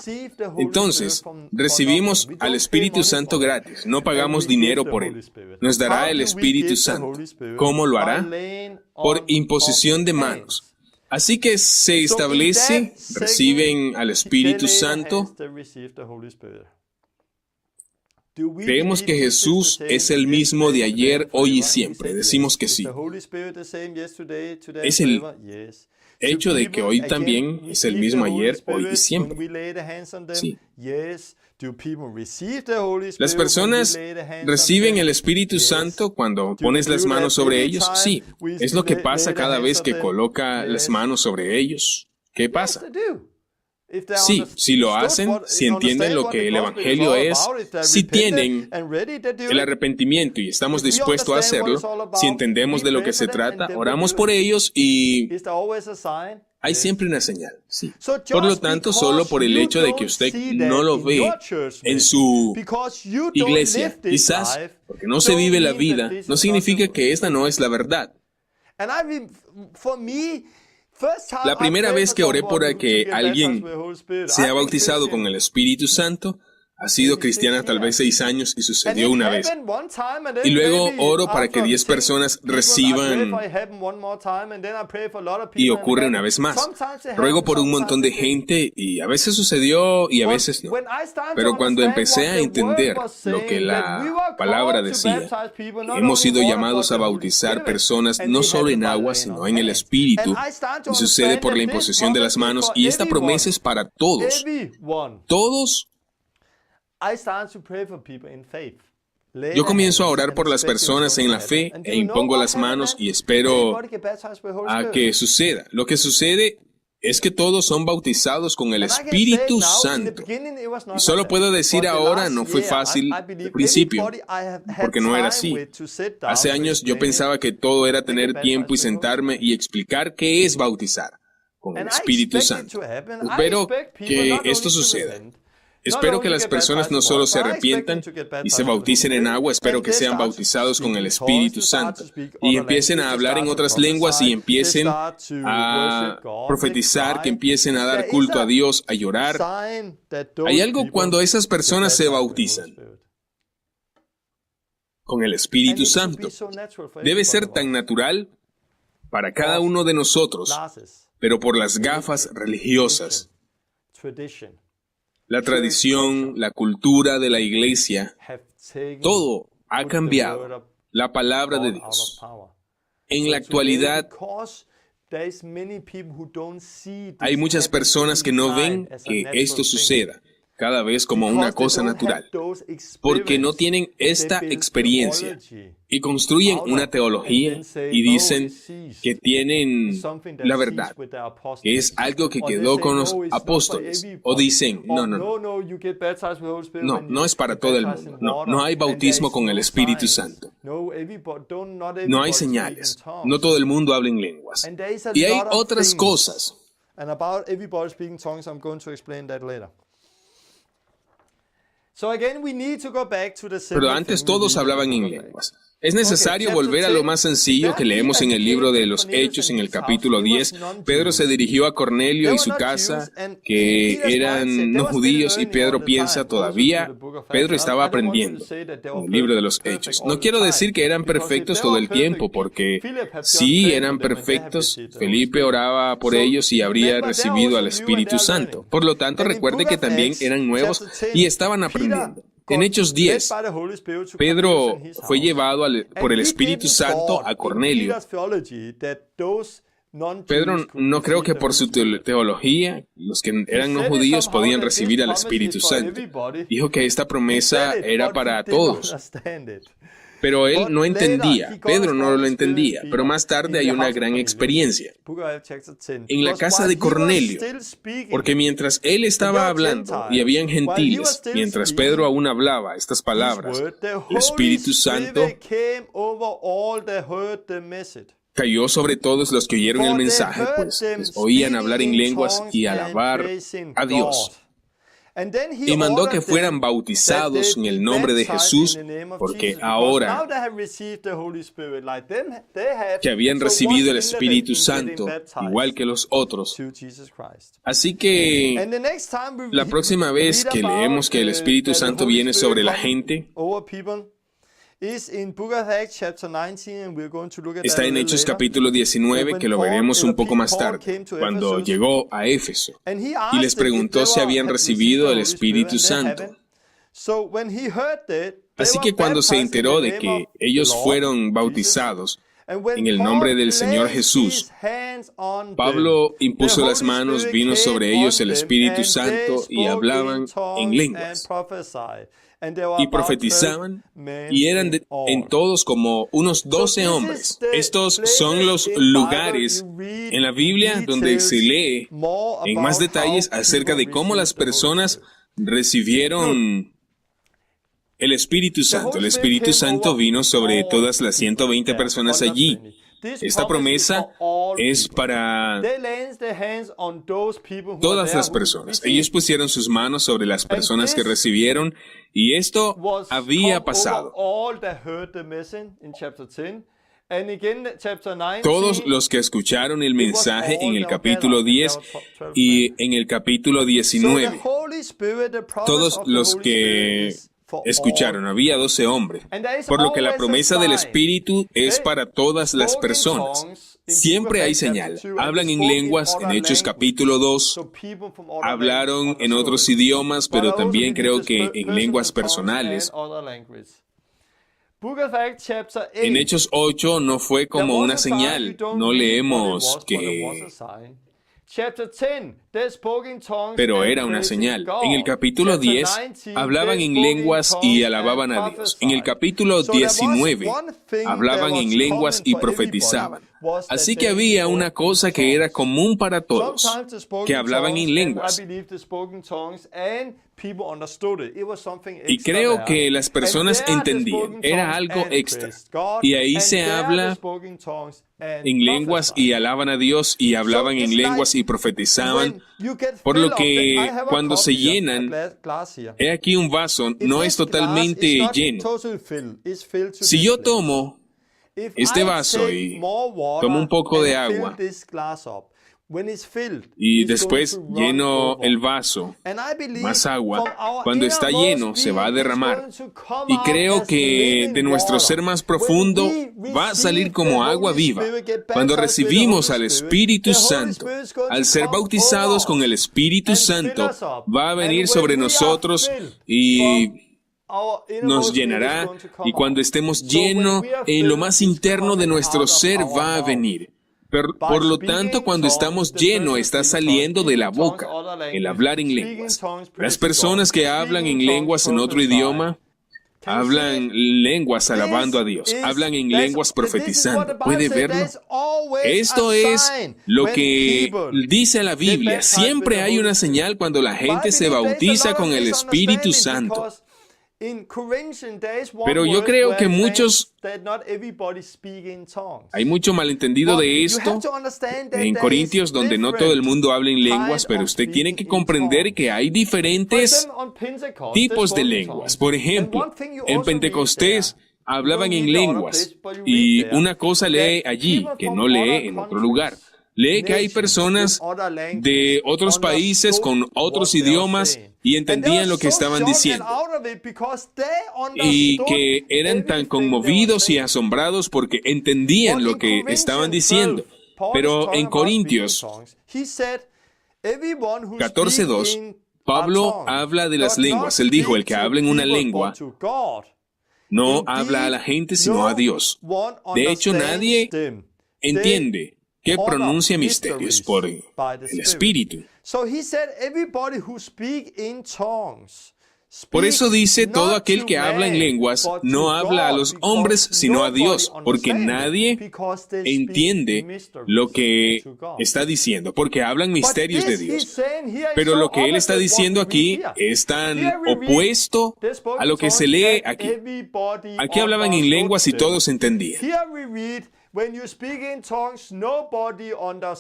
Entonces, recibimos al Espíritu Santo gratis. No pagamos dinero por él. Nos dará el Espíritu Santo. ¿Cómo lo hará? Por imposición de manos. Así que se establece, reciben al Espíritu Santo. Creemos que Jesús es el mismo de ayer, hoy y siempre. Decimos que sí. Es el hecho de que hoy también es el mismo ayer, hoy y siempre. Sí. ¿Las personas reciben el Espíritu Santo cuando pones las manos sobre ellos? Sí. Es lo que pasa cada vez que coloca las manos sobre ellos. ¿Qué pasa? Sí, si lo hacen, si entienden lo que el Evangelio es, si tienen el arrepentimiento y estamos dispuestos a hacerlo, si entendemos de lo que se trata, oramos por ellos y hay siempre una señal. Sí. Por lo tanto, solo por el hecho de que usted no lo ve en su iglesia, quizás porque no se vive la vida, no significa que esta no es la verdad. La primera vez que oré por que alguien sea bautizado con el Espíritu Santo, ha sido cristiana tal vez 6 años y sucedió una vez. Y luego oro para que 10 personas reciban y ocurre una vez más. Ruego por un montón de gente y a veces sucedió y a veces no. Pero cuando empecé a entender lo que la palabra decía, hemos sido llamados a bautizar personas no solo en agua, sino en el Espíritu. Y sucede por la imposición de las manos y esta promesa es para todos. Todos. Yo comienzo a orar por las personas en la fe e impongo las manos y espero a que suceda. Lo que sucede es que todos son bautizados con el Espíritu Santo. Y solo puedo decir ahora, no fue fácil al principio, porque no era así. Hace años yo pensaba que todo era tener tiempo y sentarme y explicar qué es bautizar con el Espíritu Santo. Espero que esto suceda. Espero que las personas no solo se arrepientan y se bauticen en agua, espero que sean bautizados con el Espíritu Santo y empiecen a hablar en otras lenguas y empiecen a profetizar, que empiecen a dar culto a Dios, a llorar. Hay algo cuando esas personas se bautizan con el Espíritu Santo. Debe ser tan natural para cada uno de nosotros, pero por las gafas religiosas. La tradición, la cultura de la iglesia, todo ha cambiado la palabra de Dios. En la actualidad, hay muchas personas que no ven que esto suceda. cada vez como una cosa natural, porque no tienen esta experiencia y construyen una teología y dicen que tienen la verdad, que es algo que quedó con los apóstoles, o dicen, no es para todo el mundo, no hay bautismo con el Espíritu Santo, no hay señales, no todo el mundo habla en lenguas, y hay otras cosas. Pero antes todos hablaban en lenguas. Es necesario volver a lo más sencillo que leemos en el libro de los Hechos en el capítulo 10. Pedro se dirigió a Cornelio y su casa, que eran no judíos, y Pedro piensa todavía, Pedro estaba aprendiendo en el libro de los Hechos. No quiero decir que eran perfectos todo el tiempo, porque sí eran perfectos. Felipe oraba por ellos y habría recibido al Espíritu Santo. Por lo tanto, recuerde que también eran nuevos y estaban aprendiendo. En Hechos 10, Pedro fue llevado por el Espíritu Santo a Cornelio. Pedro no creo que por su teología, los que eran no judíos podían recibir al Espíritu Santo. Dijo que esta promesa era para todos. Pero él no entendía, Pedro no lo entendía, pero más tarde hay una gran experiencia en la casa de Cornelio, porque mientras él estaba hablando y habían gentiles, mientras Pedro aún hablaba estas palabras, el Espíritu Santo cayó sobre todos los que oyeron el mensaje, pues les oían hablar en lenguas y alabar a Dios. Y mandó que fueran bautizados en el nombre de Jesús, porque ahora que habían recibido el Espíritu Santo, igual que los otros. Así que la próxima vez que leemos que el Espíritu Santo viene sobre la gente, está en Hechos capítulo 19, que lo veremos un poco más tarde, cuando llegó a Éfeso y les preguntó si habían recibido el Espíritu Santo. Así que cuando se enteró de que ellos fueron bautizados en el nombre del Señor Jesús, Pablo impuso las manos, vino sobre ellos el Espíritu Santo y hablaban en lenguas. Y profetizaban, y eran en todos como unos 12 hombres. Estos son los lugares en la Biblia donde se lee en más detalles acerca de cómo las personas recibieron el Espíritu Santo. El Espíritu Santo vino sobre todas las 120 personas allí. Esta promesa es para todas las personas. Ellos pusieron sus manos sobre las personas que recibieron, y esto había pasado. Todos los que escucharon el mensaje en el capítulo 10 y en el capítulo 19, todos los que escucharon, había 12 hombres, por lo que la promesa del Espíritu es para todas las personas. Siempre hay señal. Hablan en lenguas, en Hechos capítulo 2, hablaron en otros idiomas, pero también creo que en lenguas personales. En Hechos 8 no fue como una señal, no leemos que... Pero era una señal. En el capítulo 10 hablaban en lenguas y alababan a Dios. En el capítulo 19 hablaban en lenguas y profetizaban. Así que había una cosa que era común para todos, que hablaban en lenguas. Y creo que las personas entendían, era algo extra. Y ahí se habla en lenguas y alaban a Dios y hablaban en lenguas y profetizaban. Por lo que cuando se llenan, he aquí un vaso, no es totalmente lleno. Si yo tomo este vaso y tomo un poco de agua y después lleno el vaso, más agua, cuando está lleno se va a derramar. Y creo que de nuestro ser más profundo va a salir como agua viva. Cuando recibimos al Espíritu Santo, al ser bautizados con el Espíritu Santo, va a venir sobre nosotros y nos llenará, y cuando estemos llenos, en lo más interno de nuestro ser va a venir. Por lo tanto, cuando estamos llenos, está saliendo de la boca el hablar en lenguas. Las personas que hablan en lenguas en otro idioma, hablan lenguas alabando a Dios, hablan en lenguas profetizando. ¿Puede verlo? Esto es lo que dice la Biblia. Siempre hay una señal cuando la gente se bautiza con el Espíritu Santo. Pero yo creo que hay mucho malentendido de esto en Corintios, donde no todo el mundo habla en lenguas, pero usted tiene que comprender que hay diferentes tipos de lenguas. Por ejemplo, en Pentecostés hablaban en lenguas y una cosa lee allí que no lee en otro lugar. Lee que hay personas de otros países con otros idiomas y entendían lo que estaban diciendo. Y que eran tan conmovidos y asombrados porque entendían lo que estaban diciendo. Pero en Corintios 14:2, Pablo habla de las lenguas. Él dijo, el que habla en una lengua no habla a la gente sino a Dios. De hecho, nadie entiende que pronuncia misterios por el Espíritu. Por eso dice, todo aquel que habla en lenguas no habla a los hombres sino a Dios, porque nadie entiende lo que está diciendo, porque hablan misterios de Dios. Pero lo que él está diciendo aquí es tan opuesto a lo que se lee aquí. Aquí hablaban en lenguas y todos entendían.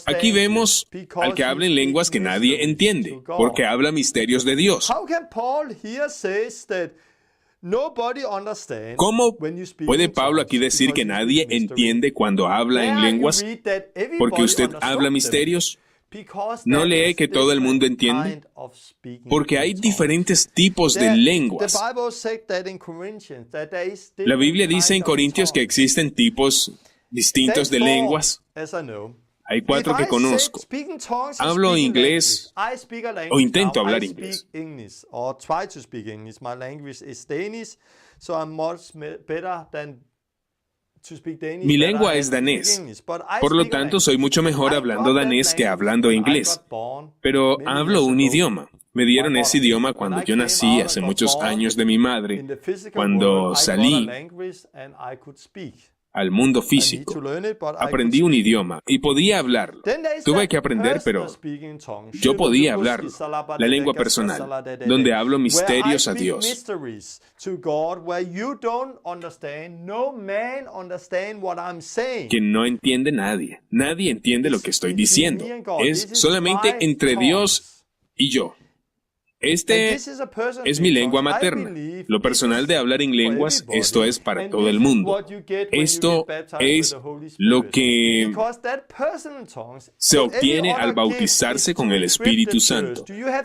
Aquí vemos al que habla en lenguas que nadie entiende, porque habla misterios de Dios. ¿Cómo puede Pablo aquí decir que nadie entiende cuando habla en lenguas? ¿Porque usted habla misterios? ¿No lee que todo el mundo entiende? Porque hay diferentes tipos de lenguas. La Biblia dice en Corintios que existen tipos distintos de lenguas. Hay 4 que conozco. Hablo inglés o intento hablar inglés. Mi lengua es danés. Por lo tanto, soy mucho mejor hablando danés que hablando inglés. Pero hablo un idioma. Me dieron ese idioma cuando yo nací hace muchos años de mi madre, cuando salí al mundo físico. Aprendí un idioma y podía hablarlo. Tuve que aprender, pero yo podía hablarlo. La lengua personal, donde hablo misterios a Dios. Que no entiende nadie. Nadie entiende lo que estoy diciendo. Es solamente entre Dios y yo. Este es mi lengua materna. Lo personal de hablar en lenguas, esto es para todo el mundo. Esto es lo que se obtiene al bautizarse con el Espíritu Santo.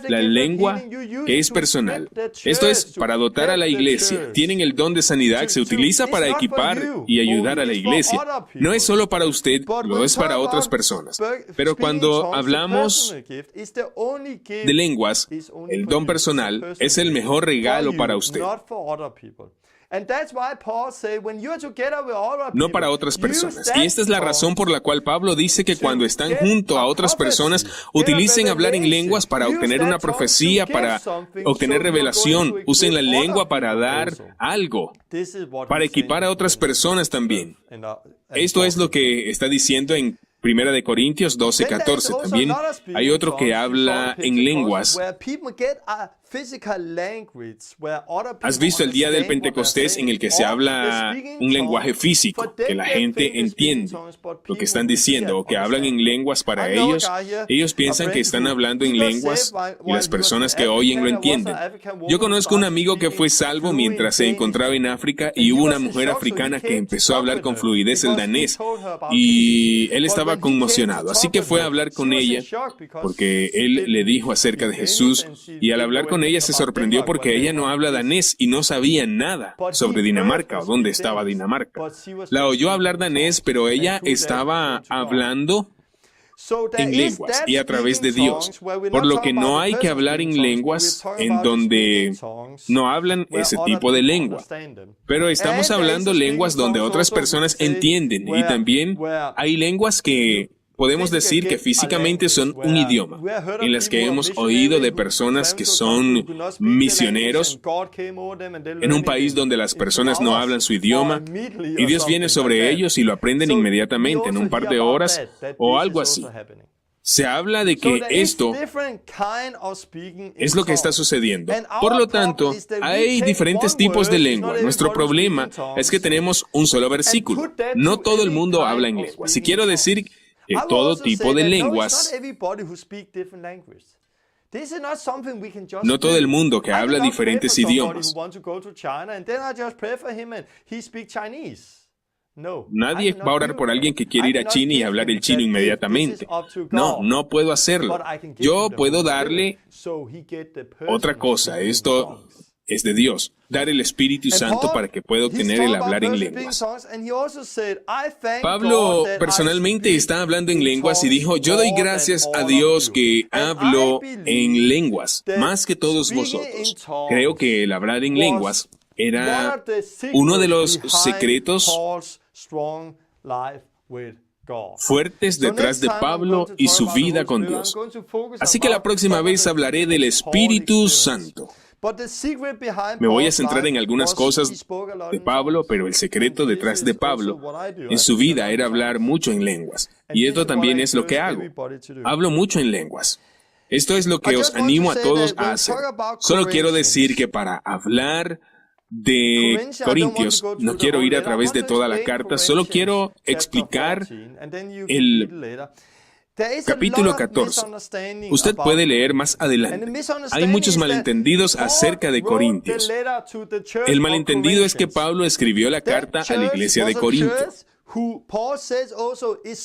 La lengua es personal. Esto es para dotar a la iglesia. Tienen el don de sanidad, se utiliza para equipar y ayudar a la iglesia. No es solo para usted, lo es para otras personas. Pero cuando hablamos de lenguas, el don personal es el mejor regalo para usted. No para otras personas. Y esta es la razón por la cual Pablo dice que cuando están junto a otras personas, utilicen hablar en lenguas para obtener una profecía, para obtener revelación. Usen la lengua para dar algo, para equipar a otras personas también. Esto es lo que está diciendo en 1 Corintios 12:14. También hay otro que habla en lenguas. ¿Has visto el día del Pentecostés en el que se habla un lenguaje físico, que la gente entiende lo que están diciendo, o que hablan en lenguas para ellos? Ellos piensan que están hablando en lenguas y las personas que oyen lo entienden. Yo conozco un amigo que fue salvo mientras se encontraba en África y hubo una mujer africana que empezó a hablar con fluidez el danés y él estaba conmocionado. Así que fue a hablar con ella porque él le dijo acerca de Jesús y al hablar con ella se sorprendió porque ella no habla danés y no sabía nada sobre Dinamarca o dónde estaba Dinamarca. La oyó hablar danés, pero ella estaba hablando en lenguas y a través de Dios, por lo que no hay que hablar en lenguas en donde no hablan ese tipo de lengua. Pero estamos hablando lenguas donde otras personas entienden y también hay lenguas que podemos decir que físicamente son un idioma, en las que hemos oído de personas que son misioneros en un país donde las personas no hablan su idioma, y Dios viene sobre ellos y lo aprenden inmediatamente, en un par de horas o algo así. Se habla de que esto es lo que está sucediendo. Por lo tanto, hay diferentes tipos de lengua. Nuestro problema es que tenemos un solo versículo. No todo el mundo habla en lenguas. Y quiero decir que todo tipo de lenguas, no todo el mundo que habla diferentes idiomas. Nadie va a orar por alguien que quiere ir a China y hablar el chino inmediatamente. No, no puedo hacerlo. Yo puedo darle otra cosa. Esto es de Dios. Dar el Espíritu Santo para que pueda obtener el hablar en lenguas. Pablo personalmente está hablando en lenguas y dijo, yo doy gracias a Dios que hablo en lenguas, más que todos vosotros. Creo que el hablar en lenguas era uno de los secretos fuertes detrás de Pablo y su vida con Dios. Así que la próxima vez hablaré del Espíritu Santo. Me voy a centrar en algunas cosas de Pablo, pero el secreto detrás de Pablo en su vida era hablar mucho en lenguas. Y esto también es lo que hago. Hablo mucho en lenguas. Esto es lo que os animo a todos a hacer. Solo quiero decir que para hablar de Corintios, no quiero ir a través de toda la carta, solo quiero explicar el capítulo 14. Usted puede leer más adelante. Hay muchos malentendidos acerca de Corintios. El malentendido es que Pablo escribió la carta a la iglesia de Corinto,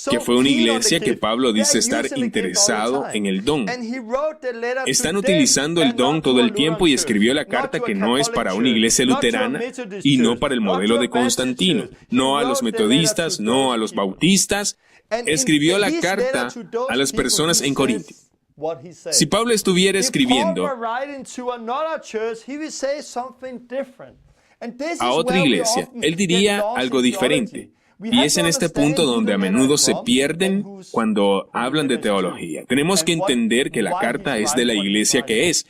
que fue una iglesia que Pablo dice estar interesado en el don. Están utilizando el don todo el tiempo y escribió la carta que no es para una iglesia luterana y no para el modelo de Constantino, no a los metodistas, no a los bautistas. Escribió la carta a las personas en Corinto. Si Pablo estuviera escribiendo a otra iglesia, él diría algo diferente. Y es en este punto donde a menudo se pierden cuando hablan de teología. Tenemos que entender que la carta es de la iglesia que es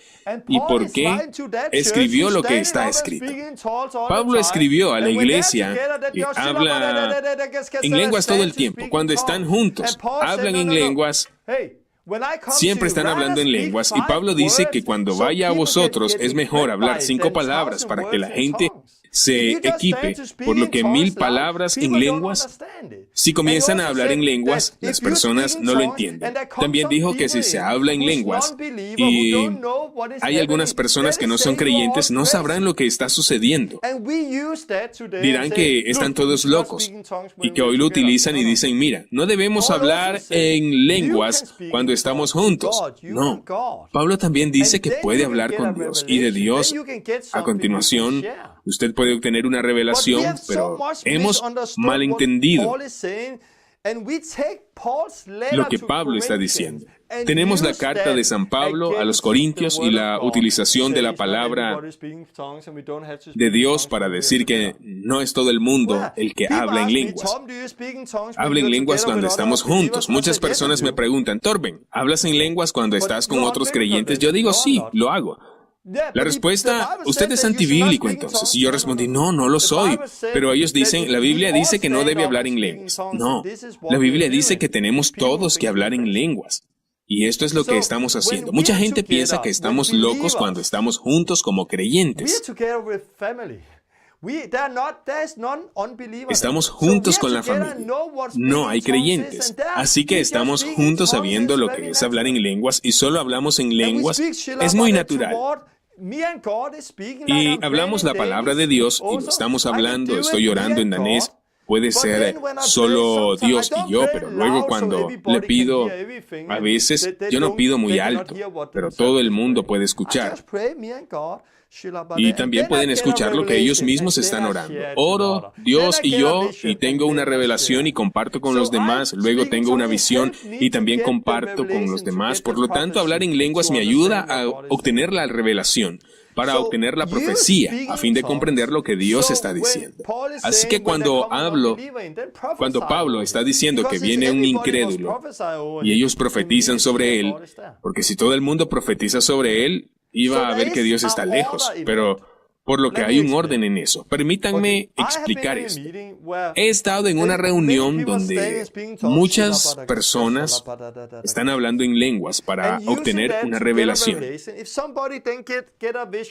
y por qué escribió lo que está escrito. Pablo escribió a la iglesia que habla en lenguas todo el tiempo. Cuando están juntos, hablan en lenguas. Siempre están hablando en lenguas y Pablo dice que cuando vaya a vosotros es mejor hablar 5 palabras para que la gente se equipe, por lo que 1000 palabras en lenguas, si comienzan a hablar en lenguas, las personas no lo entienden. También dijo que si se habla en lenguas y hay algunas personas que no son creyentes, no sabrán lo que está sucediendo. Dirán que están todos locos y que hoy lo utilizan y dicen, mira, no debemos hablar en lenguas cuando estamos juntos. No, Pablo también dice que puede hablar con Dios y de Dios. A continuación, usted puede obtener una revelación, pero hemos malentendido lo que Pablo está diciendo. Tenemos la carta de San Pablo a los Corintios y la utilización de la palabra de Dios para decir que no es todo el mundo el que habla en lenguas. Habla en lenguas cuando estamos juntos. Muchas personas me preguntan, Torben, ¿hablas en lenguas cuando estás con otros creyentes? Yo digo, sí, lo hago. La respuesta, usted es antibíblico entonces. Y yo respondí, no, no lo soy. Pero ellos dicen, la Biblia dice que no debe hablar en lenguas. No, la Biblia dice que tenemos todos que hablar en lenguas. Y esto es lo que estamos haciendo. Mucha gente piensa que estamos locos cuando estamos juntos como creyentes. Estamos juntos con la familia. No hay creyentes. Así que estamos juntos sabiendo lo que es hablar en lenguas y solo hablamos en lenguas. Es muy natural. Y hablamos la palabra de Dios y lo estamos hablando, estoy orando en danés. Puede ser solo Dios y yo, pero luego cuando le pido, a veces yo no pido muy alto, pero todo el mundo puede escuchar. Y también pueden escuchar lo que ellos mismos están orando. Oro, Dios y yo, y tengo una revelación y comparto con los demás. Luego tengo una visión y también comparto con los demás. Por lo tanto, hablar en lenguas me ayuda a obtener la revelación. para obtener la profecía, a fin de comprender lo que Dios está diciendo. Así que cuando Pablo está diciendo que viene un incrédulo y ellos profetizan sobre él, porque si todo el mundo profetiza sobre él, iba a ver que Dios está lejos, pero por lo que hay un orden en eso. Permítanme explicar esto. He estado en una reunión donde muchas personas están hablando en lenguas para obtener una revelación.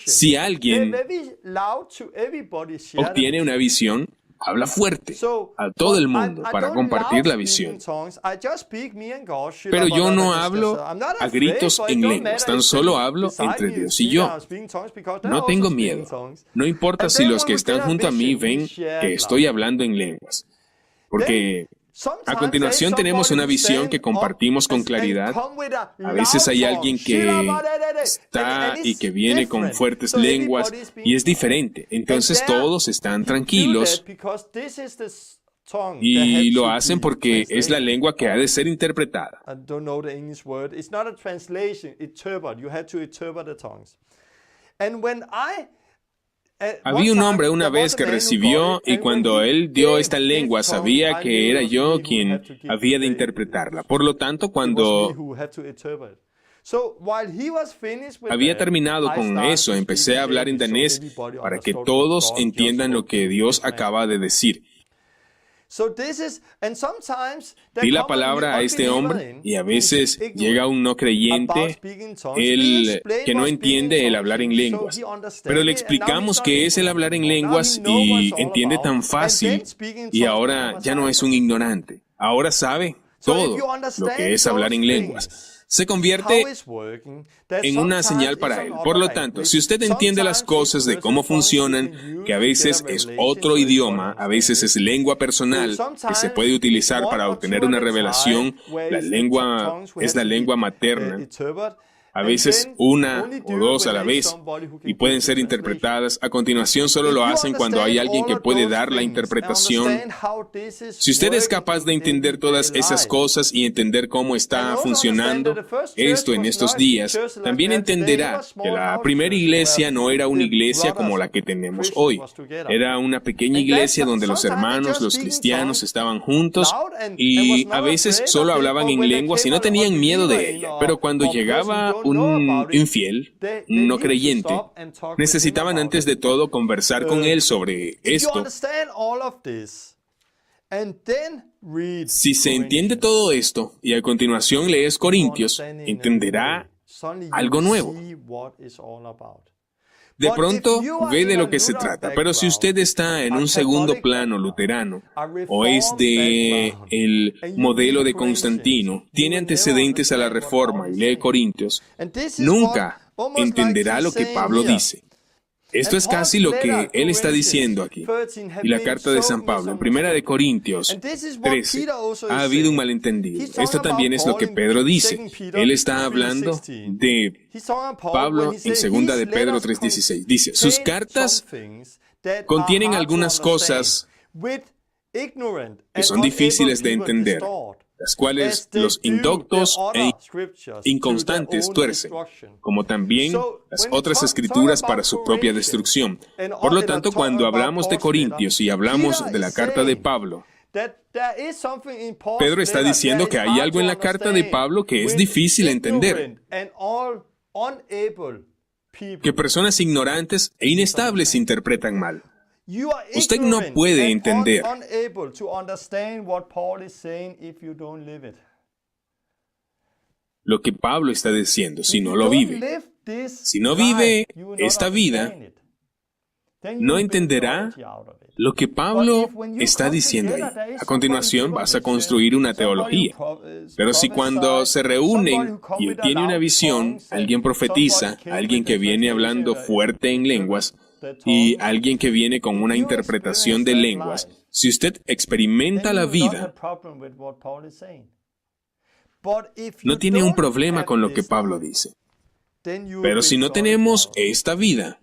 Si alguien obtiene una visión, habla fuerte a todo el mundo para compartir la visión. Pero yo no hablo a gritos en lenguas, tan solo hablo entre Dios y yo. No tengo miedo. No importa si los que están junto a mí ven que estoy hablando en lenguas. Porque a continuación tenemos una visión que compartimos con claridad. A veces hay alguien que está y que viene con fuertes lenguas y es diferente. Entonces todos están tranquilos y lo hacen porque es la lengua que ha de ser interpretada. Había un hombre una vez que recibió y cuando él dio esta lengua sabía que era yo quien había de interpretarla. Por lo tanto, cuando había terminado con eso, empecé a hablar en danés para que todos entiendan lo que Dios acaba de decir. Di la palabra a este hombre y a veces llega un no creyente, él que no entiende el hablar en lenguas. Pero le explicamos qué es el hablar en lenguas y entiende tan fácil y ahora ya no es un ignorante. Ahora sabe todo lo que es hablar en lenguas. Se convierte en una señal para él. Por lo tanto, si usted entiende las cosas de cómo funcionan, que a veces es otro idioma, a veces es lengua personal, que se puede utilizar para obtener una revelación, la lengua es la lengua materna, a veces una o dos a la vez, y pueden ser interpretadas. A continuación, solo lo hacen cuando hay alguien que puede dar la interpretación. Si usted es capaz de entender todas esas cosas y entender cómo está funcionando esto en estos días, también entenderá que la primera iglesia no era una iglesia como la que tenemos hoy. Era una pequeña iglesia donde los hermanos, los cristianos, estaban juntos y a veces solo hablaban en lenguas y no tenían miedo de ella. Pero cuando llegaba un infiel, no creyente, necesitaban antes de todo conversar con él sobre esto. Si se entiende todo esto y a continuación lees Corintios, entenderá algo nuevo. De pronto ve de lo que se trata, pero si usted está en un segundo plano luterano o es de el modelo de Constantino, tiene antecedentes a la Reforma y lee Corintios, nunca entenderá lo que Pablo dice. Esto es casi lo que él está diciendo aquí. Y la carta de San Pablo, en 1 Corintios 13, ha habido un malentendido. Esto también es lo que Pedro dice. Él está hablando de Pablo en 2 de Pedro 3:16. Dice, sus cartas contienen algunas cosas que son difíciles de entender, las cuales los indoctos e inconstantes tuercen, como también las otras escrituras para su propia destrucción. Por lo tanto, cuando hablamos de Corintios y hablamos de la carta de Pablo, Pedro está diciendo que hay algo en la carta de Pablo que es difícil entender, que personas ignorantes e inestables interpretan mal. Usted no puede entender lo que Pablo está diciendo si no lo vive. Si no vive esta vida, no entenderá lo que Pablo está diciendo ahí. A continuación vas a construir una teología. Pero si cuando se reúnen y tiene una visión, alguien profetiza, alguien que viene hablando fuerte en lenguas, y alguien que viene con una interpretación de lenguas, si usted experimenta la vida, no tiene un problema con lo que Pablo dice. Pero si no tenemos esta vida,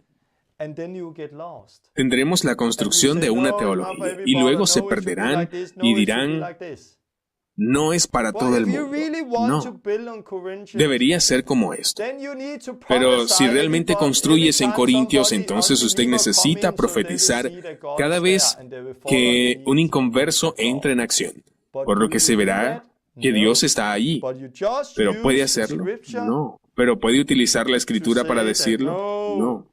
tendremos la construcción de una teología y luego se perderán y dirán, no es para todo el mundo. No. Debería ser como esto. Pero si realmente construyes en Corintios, entonces usted necesita profetizar cada vez que un inconverso entra en acción, por lo que se verá que Dios está allí. ¿Pero puede hacerlo? No. ¿Pero puede utilizar la Escritura para decirlo? No.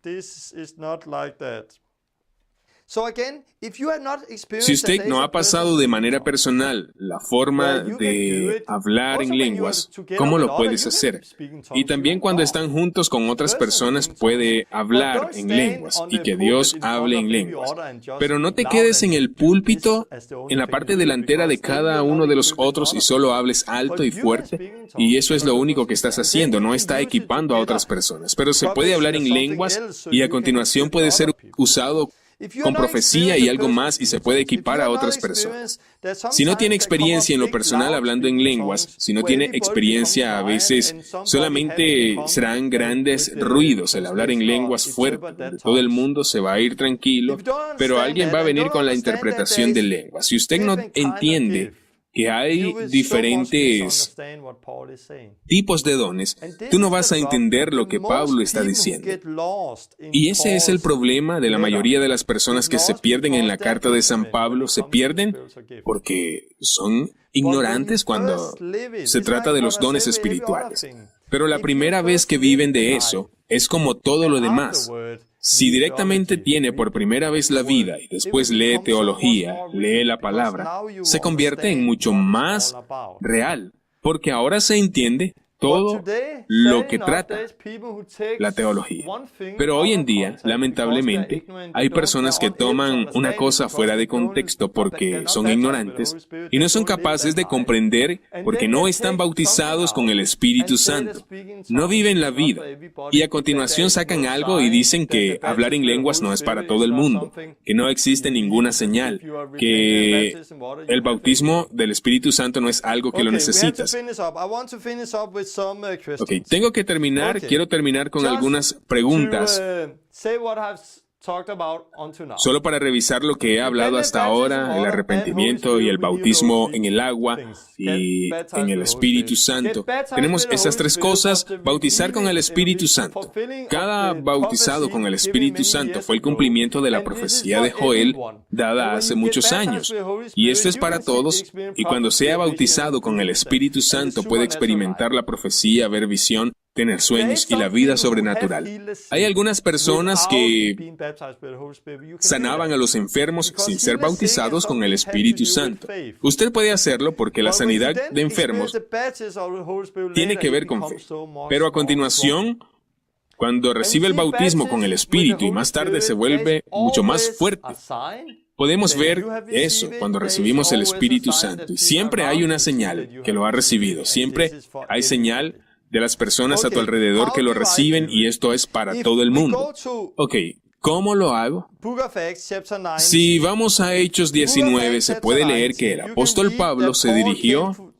Si usted no ha pasado de manera personal la forma de hablar en lenguas, ¿cómo lo puedes hacer? Y también cuando están juntos con otras personas puede hablar en lenguas y que Dios hable en lenguas. Pero no te quedes en el púlpito, en la parte delantera de cada uno de los otros y solo hables alto y fuerte. Y eso es lo único que estás haciendo, no está equipando a otras personas. Pero se puede hablar en lenguas y a continuación puede ser usado con profecía y algo más y se puede equipar a otras personas. Si no tiene experiencia en lo personal hablando en lenguas, si no tiene experiencia, a veces solamente serán grandes ruidos el hablar en lenguas fuertes. Todo el mundo se va a ir tranquilo, pero alguien va a venir con la interpretación de lenguas. Si usted no entiende que hay diferentes tipos de dones, tú no vas a entender lo que Pablo está diciendo. Y ese es el problema de la mayoría de las personas que se pierden en la carta de San Pablo. Se pierden porque son ignorantes cuando se trata de los dones espirituales. Pero la primera vez que viven de eso, es como todo lo demás. Si directamente tiene por primera vez la vida y después lee teología, lee la palabra, se convierte en mucho más real, porque ahora se entiende todo lo que trata la teología. Pero hoy en día, lamentablemente, hay personas que toman una cosa fuera de contexto porque son ignorantes y no son capaces de comprender porque no están bautizados con el Espíritu Santo. No viven la vida y a continuación sacan algo y dicen que hablar en lenguas no es para todo el mundo, que no existe ninguna señal, que el bautismo del Espíritu Santo no es algo que lo necesitas. Ok, tengo que terminar. Quiero terminar con algunas preguntas. Solo para revisar lo que he hablado hasta ahora, el arrepentimiento y el bautismo en el agua y en el Espíritu Santo. Tenemos esas tres cosas. Bautizar con el Espíritu Santo. Cada bautizado con el Espíritu Santo fue el cumplimiento de la profecía de Joel dada hace muchos años. Y esto es para todos. Y cuando sea bautizado con el Espíritu Santo puede experimentar la profecía, ver visión, tener sueños y la vida sobrenatural. Hay algunas personas que sanaban a los enfermos sin ser bautizados con el Espíritu Santo. Usted puede hacerlo porque la sanidad de enfermos tiene que ver con fe. Pero a continuación, cuando recibe el bautismo con el Espíritu y más tarde se vuelve mucho más fuerte, podemos ver eso cuando recibimos el Espíritu Santo. Y siempre hay una señal que lo ha recibido. Siempre hay señal de las personas a tu alrededor que lo reciben y esto es para todo el mundo. Ok, ¿cómo lo hago? Si vamos a Hechos 19, se puede leer que el apóstol Pablo se dirigió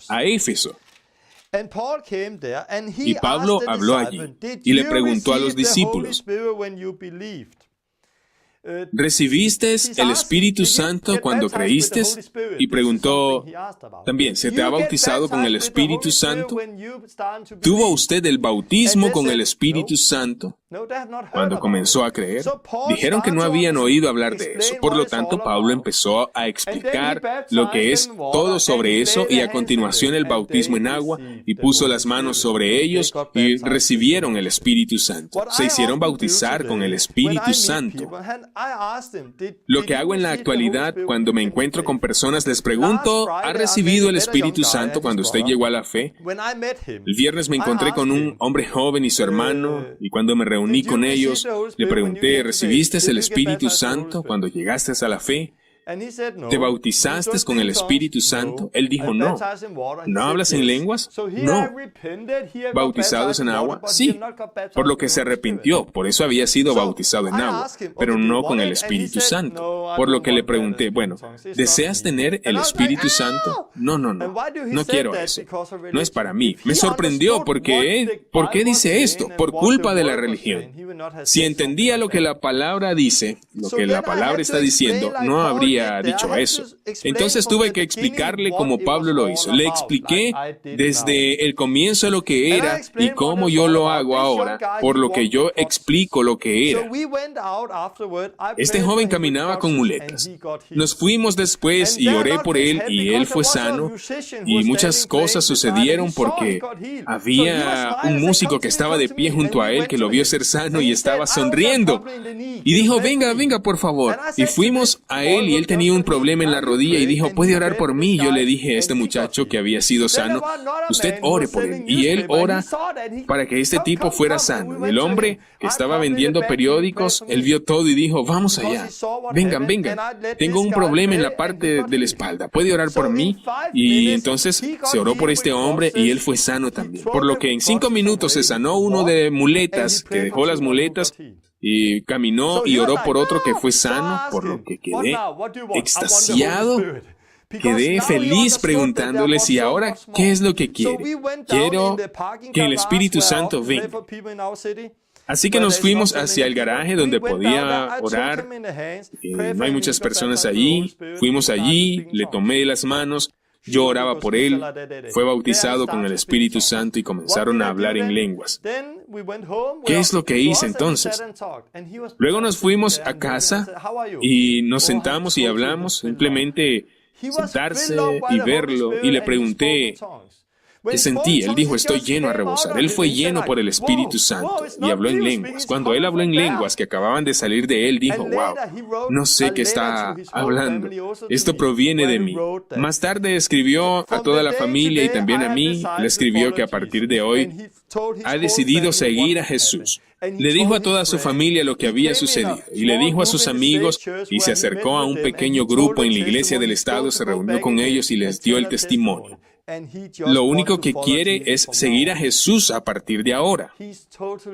a Éfeso. Y Pablo habló allí y le preguntó a los discípulos, ¿recibiste el Espíritu Santo cuando creíste? Y preguntó también, ¿se te ha bautizado con el Espíritu Santo? ¿Tuvo usted el bautismo con el Espíritu Santo cuando comenzó a creer? Dijeron que no habían oído hablar de eso. Por lo tanto, Pablo empezó a explicar lo que es todo sobre eso y a continuación el bautismo en agua y puso las manos sobre ellos y recibieron el Espíritu Santo. Se hicieron bautizar con el Espíritu Santo. Lo que hago en la actualidad, cuando me encuentro con personas, les pregunto, ¿ha recibido el Espíritu Santo cuando usted llegó a la fe? El viernes me encontré con un hombre joven y su hermano, y cuando me reuní con ellos, le pregunté, ¿recibiste el Espíritu Santo cuando llegaste a la fe? ¿Te bautizaste con el Espíritu Santo? Él dijo, no. ¿No hablas en lenguas? No. ¿Bautizados en agua? Sí. Por lo que se arrepintió, por eso había sido bautizado en agua, pero no con el Espíritu Santo. Por lo que le pregunté, bueno, ¿deseas tener el Espíritu Santo? No. No quiero eso. No es para mí. Me sorprendió porque, ¿por qué dice esto? Por culpa de la religión. Si entendía lo que la palabra dice, lo que la palabra está diciendo, no habría había dicho eso. Entonces tuve que explicarle como Pablo lo hizo. Le expliqué desde el comienzo lo que era y cómo yo lo hago ahora, por lo que yo explico lo que era. Este joven caminaba con muletas. Nos fuimos después y oré por él y él fue sano, y muchas cosas sucedieron porque había un músico que estaba de pie junto a él que lo vio ser sano y estaba sonriendo. Y dijo, venga, por favor. Y fuimos a él y él tenía un problema en la rodilla y dijo, ¿puede orar por mí? Yo le dije a este muchacho que había sido sano, usted ore por él. Y él ora para que este tipo fuera sano. El hombre que estaba vendiendo periódicos, él vio todo y dijo, vamos allá. Vengan. Tengo un problema en la parte de la espalda. ¿Puede orar por mí? Y entonces se oró por este hombre y él fue sano también. Por lo que en 5 minutos se sanó uno de muletas, que dejó las muletas y caminó y oró por otro que fue sano, por lo que quedé extasiado. Quedé feliz preguntándoles, ¿y ahora qué es lo que quiere? Quiero que el Espíritu Santo venga. Así que nos fuimos hacia el garaje donde podía orar. No hay muchas personas allí. Fuimos allí, le tomé las manos. Yo oraba por él, fue bautizado con el Espíritu Santo y comenzaron a hablar en lenguas. ¿Qué es lo que hice entonces? Luego nos fuimos a casa y nos sentamos y hablamos, simplemente sentarse y verlo, y le pregunté, ¿qué sentí? Él dijo, estoy lleno a rebosar. Él fue lleno por el Espíritu Santo y habló en lenguas. Cuando él habló en lenguas que acababan de salir de él, dijo, wow, no sé qué está hablando. Esto proviene de mí. Más tarde escribió a toda la familia y también a mí. Le escribió que a partir de hoy ha decidido seguir a Jesús. Le dijo a toda su familia lo que había sucedido y le dijo a sus amigos y se acercó a un pequeño grupo en la iglesia del estado, se reunió con ellos y les dio el testimonio. Lo único que quiere es seguir a Jesús a partir de ahora.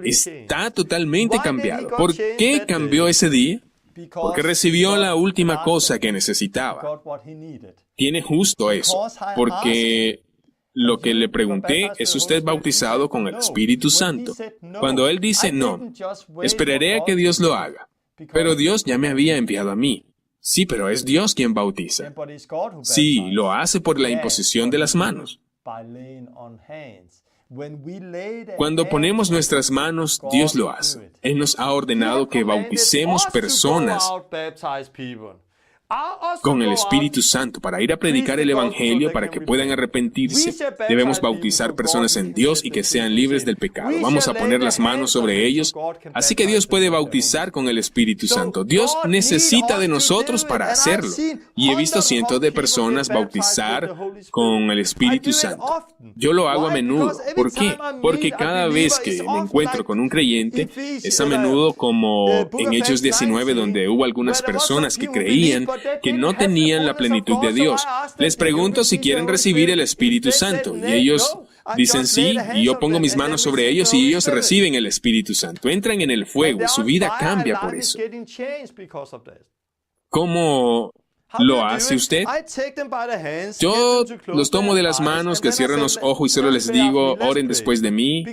Está totalmente cambiado. ¿Por qué cambió ese día? Porque recibió la última cosa que necesitaba. Tiene justo eso. Porque lo que le pregunté, ¿es usted bautizado con el Espíritu Santo? Cuando él dice no, esperaré a que Dios lo haga. Pero Dios ya me había enviado a mí. Sí, pero es Dios quien bautiza. Sí, lo hace por la imposición de las manos. Cuando ponemos nuestras manos, Dios lo hace. Él nos ha ordenado que bauticemos personas con el Espíritu Santo para ir a predicar el Evangelio para que puedan arrepentirse. Debemos bautizar personas en Dios y que sean libres del pecado. Vamos a poner las manos sobre ellos. Así que Dios puede bautizar con el Espíritu Santo. Dios necesita de nosotros para hacerlo. Y he visto cientos de personas bautizar con el Espíritu Santo. Yo lo hago a menudo. ¿Por qué? Porque cada vez que me encuentro con un creyente, es a menudo como en Hechos 19, donde hubo algunas personas que creían que no tenían la plenitud de Dios. Les pregunto si quieren recibir el Espíritu Santo, y ellos dicen sí, y yo pongo mis manos sobre ellos y ellos reciben el Espíritu Santo. Entran en el fuego y su vida cambia por eso. ¿Cómo lo hace usted? Yo los tomo de las manos, que cierran los ojos y solo les digo, oren después de mí,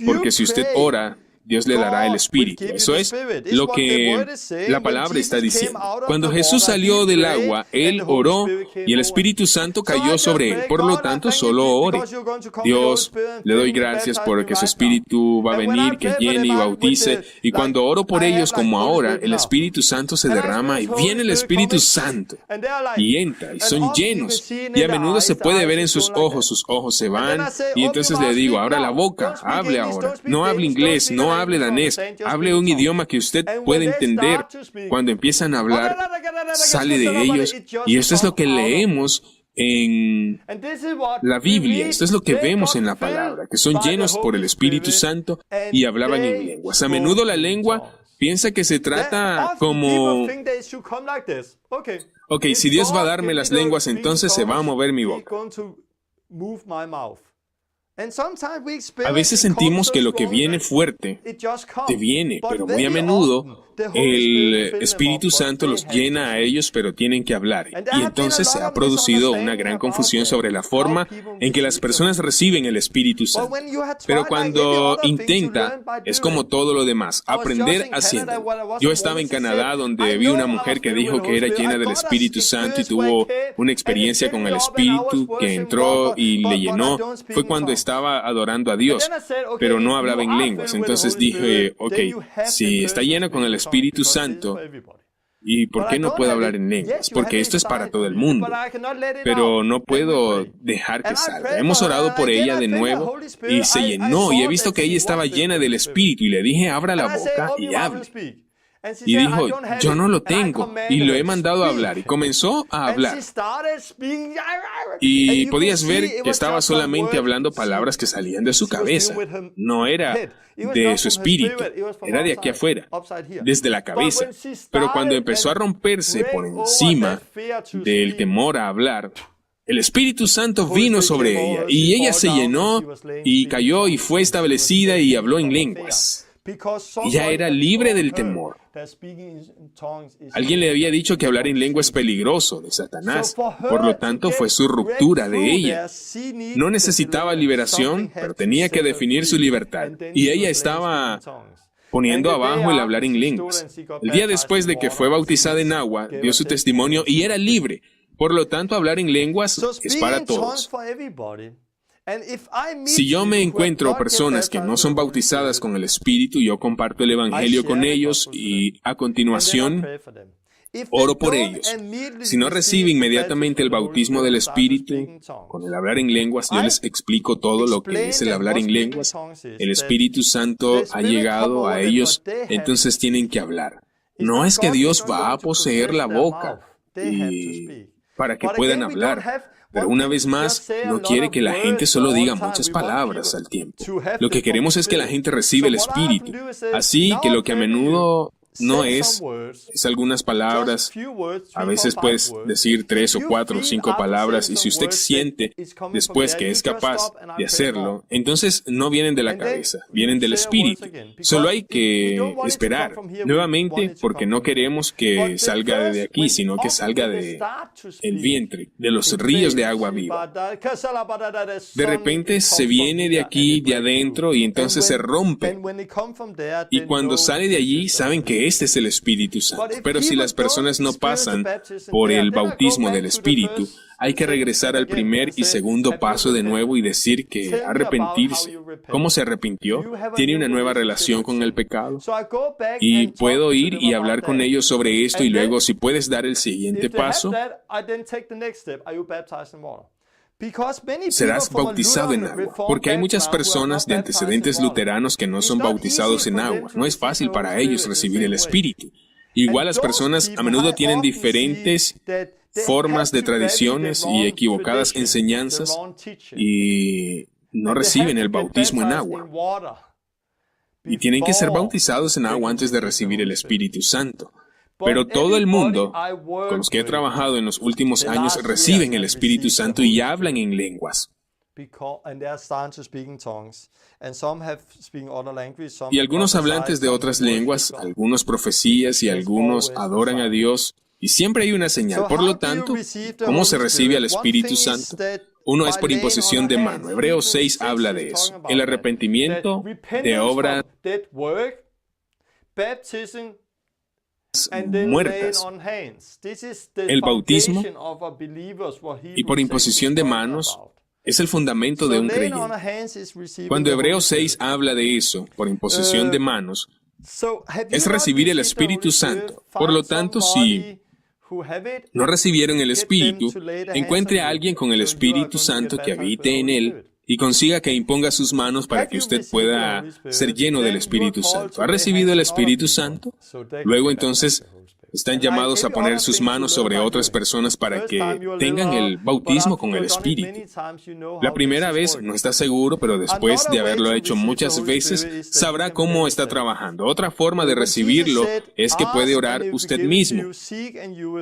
porque si usted ora, Dios le dará el Espíritu. Eso es lo que la palabra está diciendo. Cuando Jesús salió del agua, Él oró y el Espíritu Santo cayó sobre Él. Por lo tanto, solo ore. Dios, le doy gracias porque su Espíritu va a venir, que llene y bautice. Y cuando oro por ellos como ahora, el Espíritu Santo se derrama y viene el Espíritu Santo y entra y son llenos. Y a menudo se puede ver en sus ojos se van. Y entonces le digo, abra la boca, hable ahora. No hable inglés, no hable danés, hable un idioma que usted puede entender. Cuando empiezan a hablar, sale de ellos. Y esto es lo que leemos en la Biblia. Esto es lo que vemos en la palabra, que son llenos por el Espíritu Santo y hablaban en lenguas. A menudo la lengua piensa que se trata como, ok, si Dios va a darme las lenguas, entonces se va a mover mi boca. A veces sentimos que lo que viene fuerte te viene, pero muy a menudo el Espíritu Santo los llena a ellos, pero tienen que hablar. Y entonces se ha producido una gran confusión sobre la forma en que las personas reciben el Espíritu Santo. Pero cuando intenta, es como todo lo demás, aprender haciendo. Yo estaba en Canadá donde vi una mujer que dijo que era llena del Espíritu Santo y tuvo una experiencia con el Espíritu que entró y le llenó. Fue cuando estaba adorando a Dios, pero no hablaba en lenguas. Entonces dije, ok, si está llena con el Espíritu Santo, ¿y por qué no puedo hablar en lenguas? Porque esto es para todo el mundo, pero no puedo dejar que salga. Hemos orado por ella de nuevo y se llenó, y he visto que ella estaba llena del Espíritu, y le dije, abra la boca y hable. Y dijo, yo no lo tengo, y lo he mandado a hablar, y comenzó a hablar. Y podías ver que estaba solamente hablando palabras que salían de su cabeza. No era de su espíritu, era de aquí afuera, desde la cabeza. Pero cuando empezó a romperse por encima del temor a hablar, el Espíritu Santo vino sobre ella, y ella se llenó, y cayó, y fue establecida, y habló en lenguas. Y ya era libre del temor. Alguien le había dicho que hablar en lengua es peligroso, de Satanás. Por lo tanto, fue su ruptura de ella. No necesitaba liberación, pero tenía que definir su libertad. Y ella estaba poniendo abajo el hablar en lenguas. El día después de que fue bautizada en agua, dio su testimonio y era libre. Por lo tanto, hablar en lenguas es para todos. Si yo me encuentro personas que no son bautizadas con el Espíritu, yo comparto el Evangelio con ellos y a continuación oro por ellos. Si no recibe inmediatamente el bautismo del Espíritu con el hablar en lenguas, yo les explico todo lo que es el hablar en lenguas. El Espíritu Santo ha llegado a ellos, entonces tienen que hablar. No es que Dios va a poseer la boca para que puedan hablar. Pero una vez más, no quiere que la gente solo diga muchas palabras al tiempo. Lo que queremos es que la gente reciba el Espíritu. Así que lo que a menudo no es algunas palabras. A veces puedes decir 3 o 4 o 5 palabras, y si usted siente después que es capaz de hacerlo, entonces no vienen de la cabeza, vienen del Espíritu. Solo hay que esperar nuevamente, porque no queremos que salga de aquí, sino que salga de el vientre, de los ríos de agua viva. De repente se viene de aquí, de adentro, y entonces se rompe. Y cuando sale de allí, saben que este es el Espíritu Santo. Pero si las personas no pasan por el bautismo del Espíritu, hay que regresar al primer y segundo paso de nuevo y decir que arrepentirse. ¿Cómo se arrepintió? ¿Tiene una nueva relación con el pecado? Y puedo ir y hablar con ellos sobre esto, y luego, si puedes dar el siguiente paso, serás bautizado en agua, porque hay muchas personas de antecedentes luteranos que no son bautizados en agua. No es fácil para ellos recibir el Espíritu. Igual las personas a menudo tienen diferentes formas de tradiciones y equivocadas enseñanzas y no reciben el bautismo en agua. Y tienen que ser bautizados en agua antes de recibir el Espíritu Santo. Pero todo el mundo con los que he trabajado en los últimos años reciben el Espíritu Santo y hablan en lenguas. Y algunos hablantes de otras lenguas, algunos profecías y algunos adoran a Dios. Y siempre hay una señal. Por lo tanto, ¿cómo se recibe al Espíritu Santo? Uno es por imposición de mano. Hebreos 6 habla de eso. El arrepentimiento de obras muertas, el bautismo y por imposición de manos es el fundamento de un creyente. Cuando Hebreos 6 habla de eso, por imposición de manos, es recibir el Espíritu Santo. Por lo tanto, si no recibieron el Espíritu, encuentre a alguien con el Espíritu Santo que habite en él y consiga que imponga sus manos para que usted pueda ser lleno del Espíritu Santo. ¿Ha recibido el Espíritu Santo? Luego entonces están llamados a poner sus manos sobre otras personas para que tengan el bautismo con el Espíritu. La primera vez no está seguro, pero después de haberlo hecho muchas veces, sabrá cómo está trabajando. Otra forma de recibirlo es que puede orar usted mismo.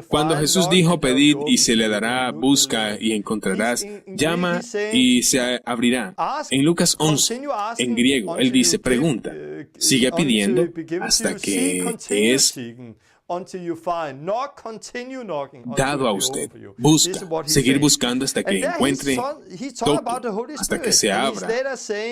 Cuando Jesús dijo, pedid y se le dará, busca y encontrarás, llama y se abrirá. En Lucas 11, en griego, él dice, pregunta, sigue pidiendo hasta que es dado a usted. Busca, seguir buscando hasta que encuentre, toque, hasta que se abra.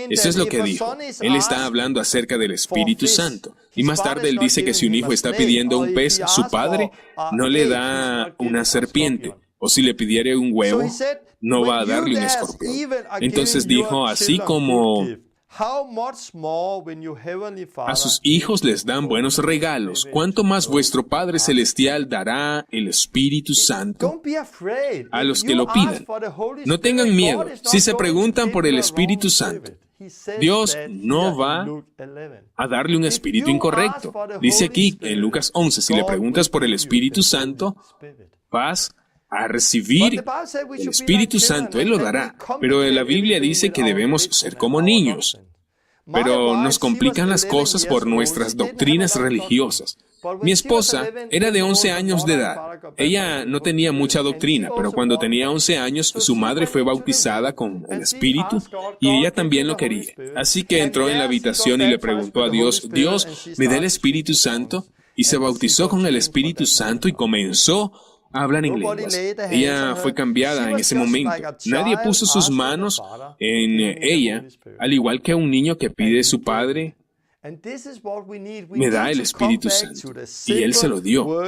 Eso es lo que dijo. Él está hablando acerca del Espíritu Santo. Y más tarde él dice que si un hijo está pidiendo un pez, su padre no le da una serpiente. O si le pidiere un huevo, no va a darle un escorpión. Entonces dijo, así como a sus hijos les dan buenos regalos, ¿cuánto más vuestro Padre Celestial dará el Espíritu Santo a los que lo pidan? No tengan miedo. Si se preguntan por el Espíritu Santo, Dios no va a darle un espíritu incorrecto. Dice aquí en Lucas 11, si le preguntas por el Espíritu Santo, vas a recibir el Espíritu Santo, Él lo dará. Pero la Biblia dice que debemos ser como niños. Pero nos complican las cosas por nuestras doctrinas religiosas. Mi esposa era de 11 años de edad. Ella no tenía mucha doctrina, pero cuando tenía 11 años, su madre fue bautizada con el Espíritu y ella también lo quería. Así que entró en la habitación y le preguntó a Dios, Dios, ¿me da el Espíritu Santo? Y se bautizó con el Espíritu Santo y comenzó a hablar en lenguas. Ella fue cambiada en ese momento. Nadie puso sus manos en ella, al igual que un niño que pide a su padre, me da el Espíritu Santo. Y Él se lo dio.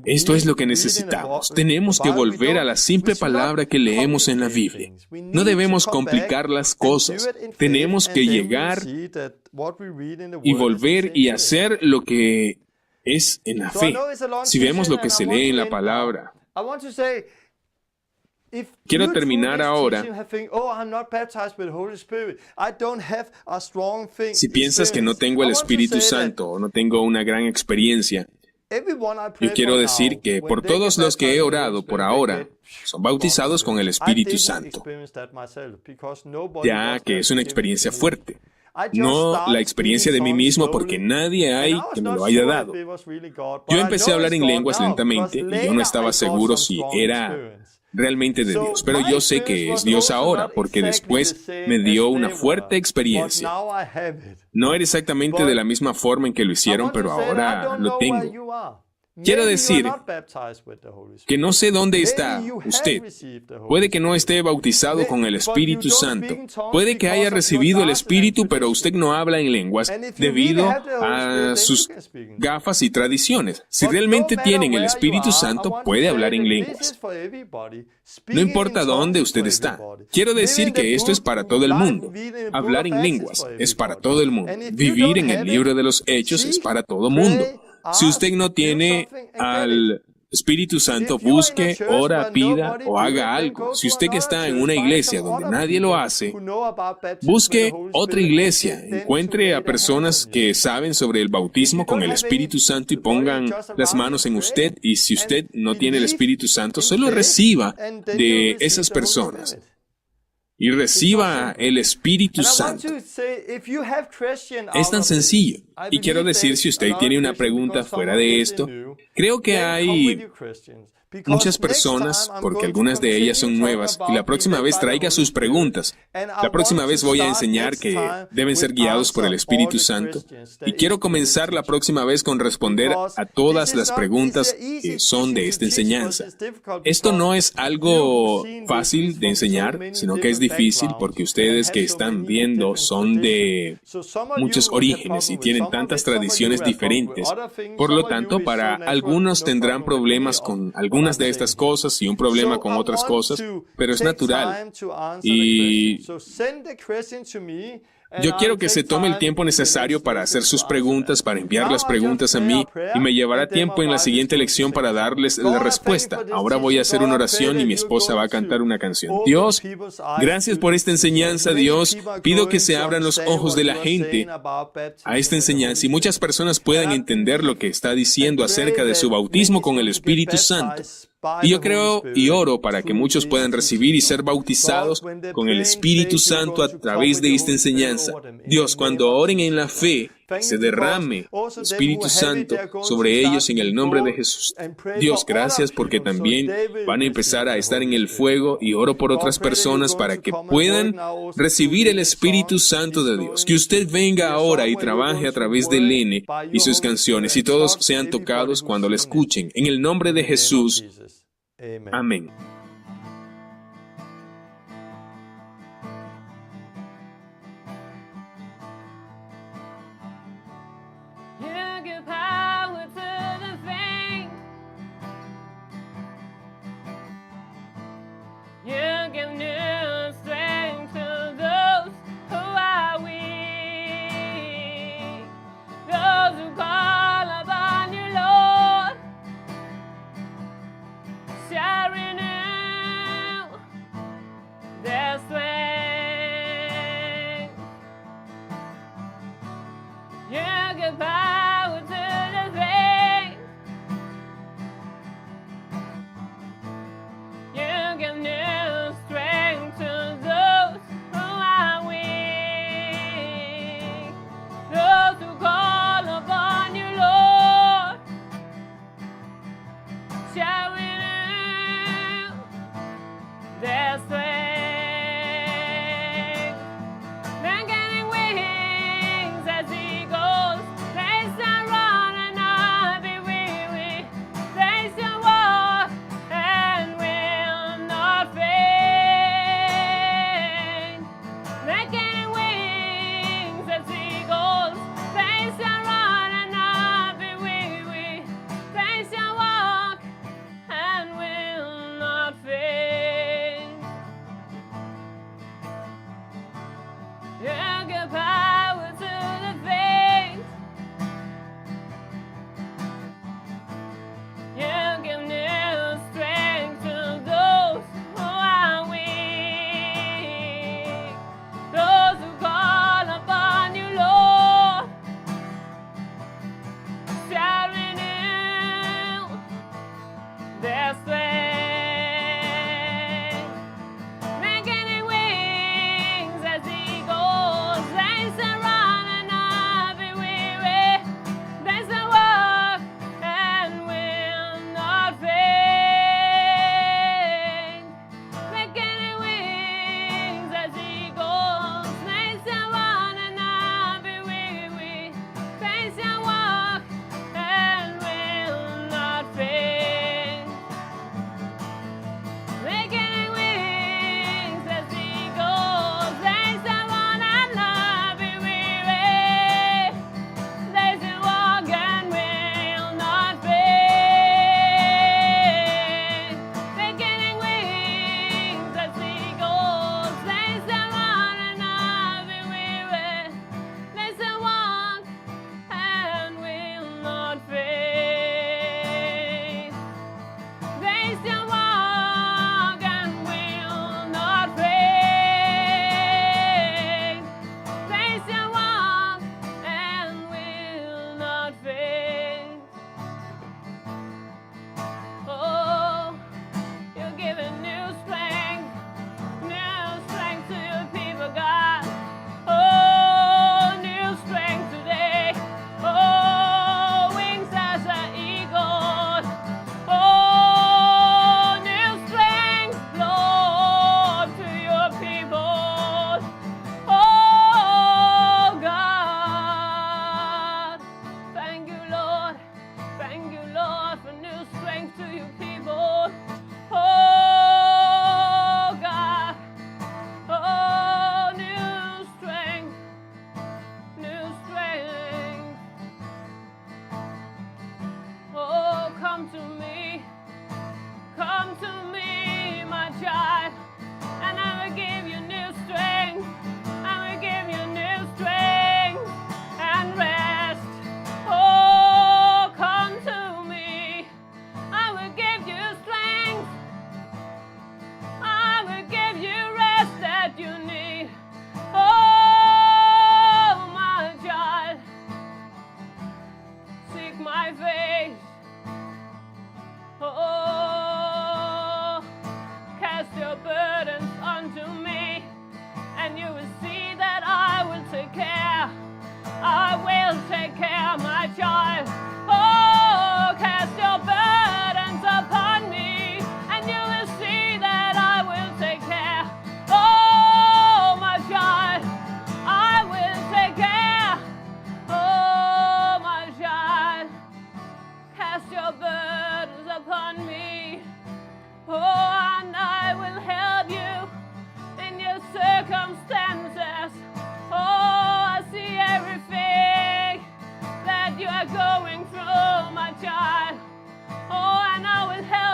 Esto es lo que necesitamos. Tenemos que volver a la simple palabra que leemos en la Biblia. No debemos complicar las cosas. Tenemos que llegar y volver y hacer lo que es en la fe. Si vemos lo que se lee en la palabra. Quiero terminar ahora. Si piensas que no tengo el Espíritu Santo o no tengo una gran experiencia, yo quiero decir que por todos los que he orado por ahora, son bautizados con el Espíritu Santo, ya que es una experiencia fuerte. No la experiencia de mí mismo, porque nadie hay que me lo haya dado. Yo empecé a hablar en lenguas lentamente y yo no estaba seguro si era realmente de Dios, pero yo sé que es Dios ahora, porque después me dio una fuerte experiencia. No era exactamente de la misma forma en que lo hicieron, pero ahora lo tengo. Quiero decir que no sé dónde está usted. Puede que no esté bautizado con el Espíritu Santo. Puede que haya recibido el Espíritu, pero usted no habla en lenguas debido a sus gafas y tradiciones. Si realmente tienen el Espíritu Santo, puede hablar en lenguas. No importa dónde usted está. Quiero decir que esto es para todo el mundo. Hablar en lenguas es para todo el mundo. Vivir en el libro de los Hechos es para todo el mundo. Si usted no tiene al Espíritu Santo, busque, ora, pida o haga algo. Si usted que está en una iglesia donde nadie lo hace, busque otra iglesia. Encuentre a personas que saben sobre el bautismo con el Espíritu Santo y pongan las manos en usted. Y si usted no tiene el Espíritu Santo, solo reciba de esas personas. Y reciba el Espíritu Santo. Es tan sencillo. Y quiero decir, si usted tiene una pregunta fuera de esto, creo que hay muchas personas, porque algunas de ellas son nuevas, y la próxima vez traiga sus preguntas. La próxima vez voy a enseñar que deben ser guiados por el Espíritu Santo. Y quiero comenzar la próxima vez con responder a todas las preguntas que son de esta enseñanza. Esto no es algo fácil de enseñar, sino que es difícil porque ustedes que están viendo son de muchos orígenes y tienen tantas tradiciones diferentes. Por lo tanto, para algunos tendrán problemas con algunas de estas cosas y un problema con otras cosas, pero es natural. Y Yo quiero que se tome el tiempo necesario para hacer sus preguntas, para enviar las preguntas a mí, y me llevará tiempo en la siguiente lección para darles la respuesta. Ahora voy a hacer una oración y mi esposa va a cantar una canción. Dios, gracias por esta enseñanza, Dios. Pido que se abran los ojos de la gente a esta enseñanza y muchas personas puedan entender lo que está diciendo acerca de su bautismo con el Espíritu Santo. Y yo creo y oro para que muchos puedan recibir y ser bautizados con el Espíritu Santo a través de esta enseñanza. Dios, cuando oren en la fe, se derrame el Espíritu Santo sobre ellos en el nombre de Jesús. Dios, gracias porque también van a empezar a estar en el fuego y oro por otras personas para que puedan recibir el Espíritu Santo de Dios. Que usted venga ahora y trabaje a través de Lene y sus canciones y todos sean tocados cuando le escuchen. En el nombre de Jesús. Amén.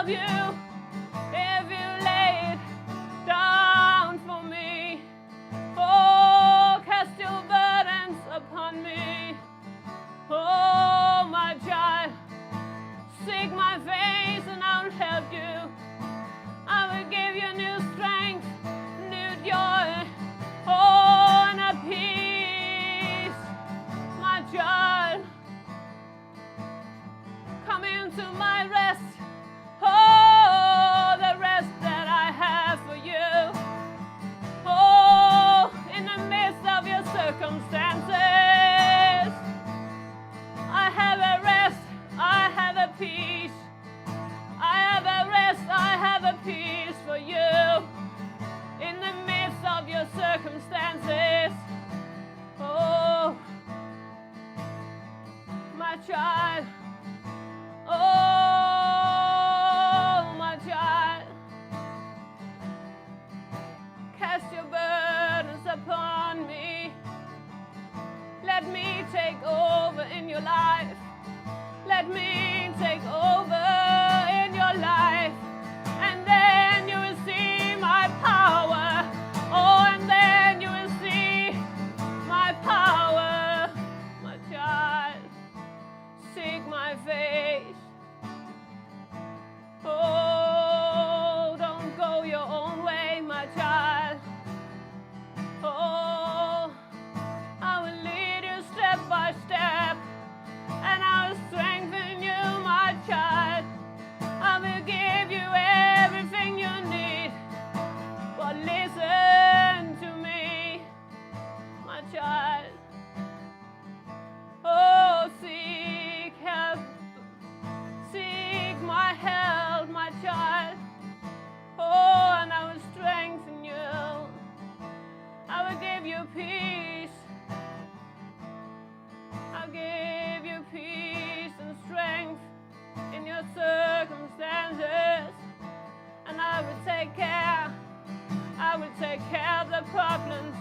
of you if you lay it down for me. Oh, cast your burdens upon me. Oh, my child, seek my face and I'll help you. I will give you new strength, new joy, oh, and a peace, my child. Come into my rest, oh, the rest that I have for you. Oh, in the midst of your circumstances, I have a rest, I have a peace. I have a rest, I have a peace for you. In the midst of your circumstances, oh, my child. Oh, my child, cast your burdens upon me. Let me take over in your life. Let me take over in your life. And then you will see my power. Oh, and then you will see my power. My child, seek my face. Oh, don't go your own way, my child. Oh, I will lead you step by step, and I will strengthen you, my child. I will give you everything you need. But listen to me, my child. Oh, seek help. Seek my help, my child. Oh, and I will strengthen you. I will give you peace. I'll give you peace and strength in your circumstances. And I will take care of the problems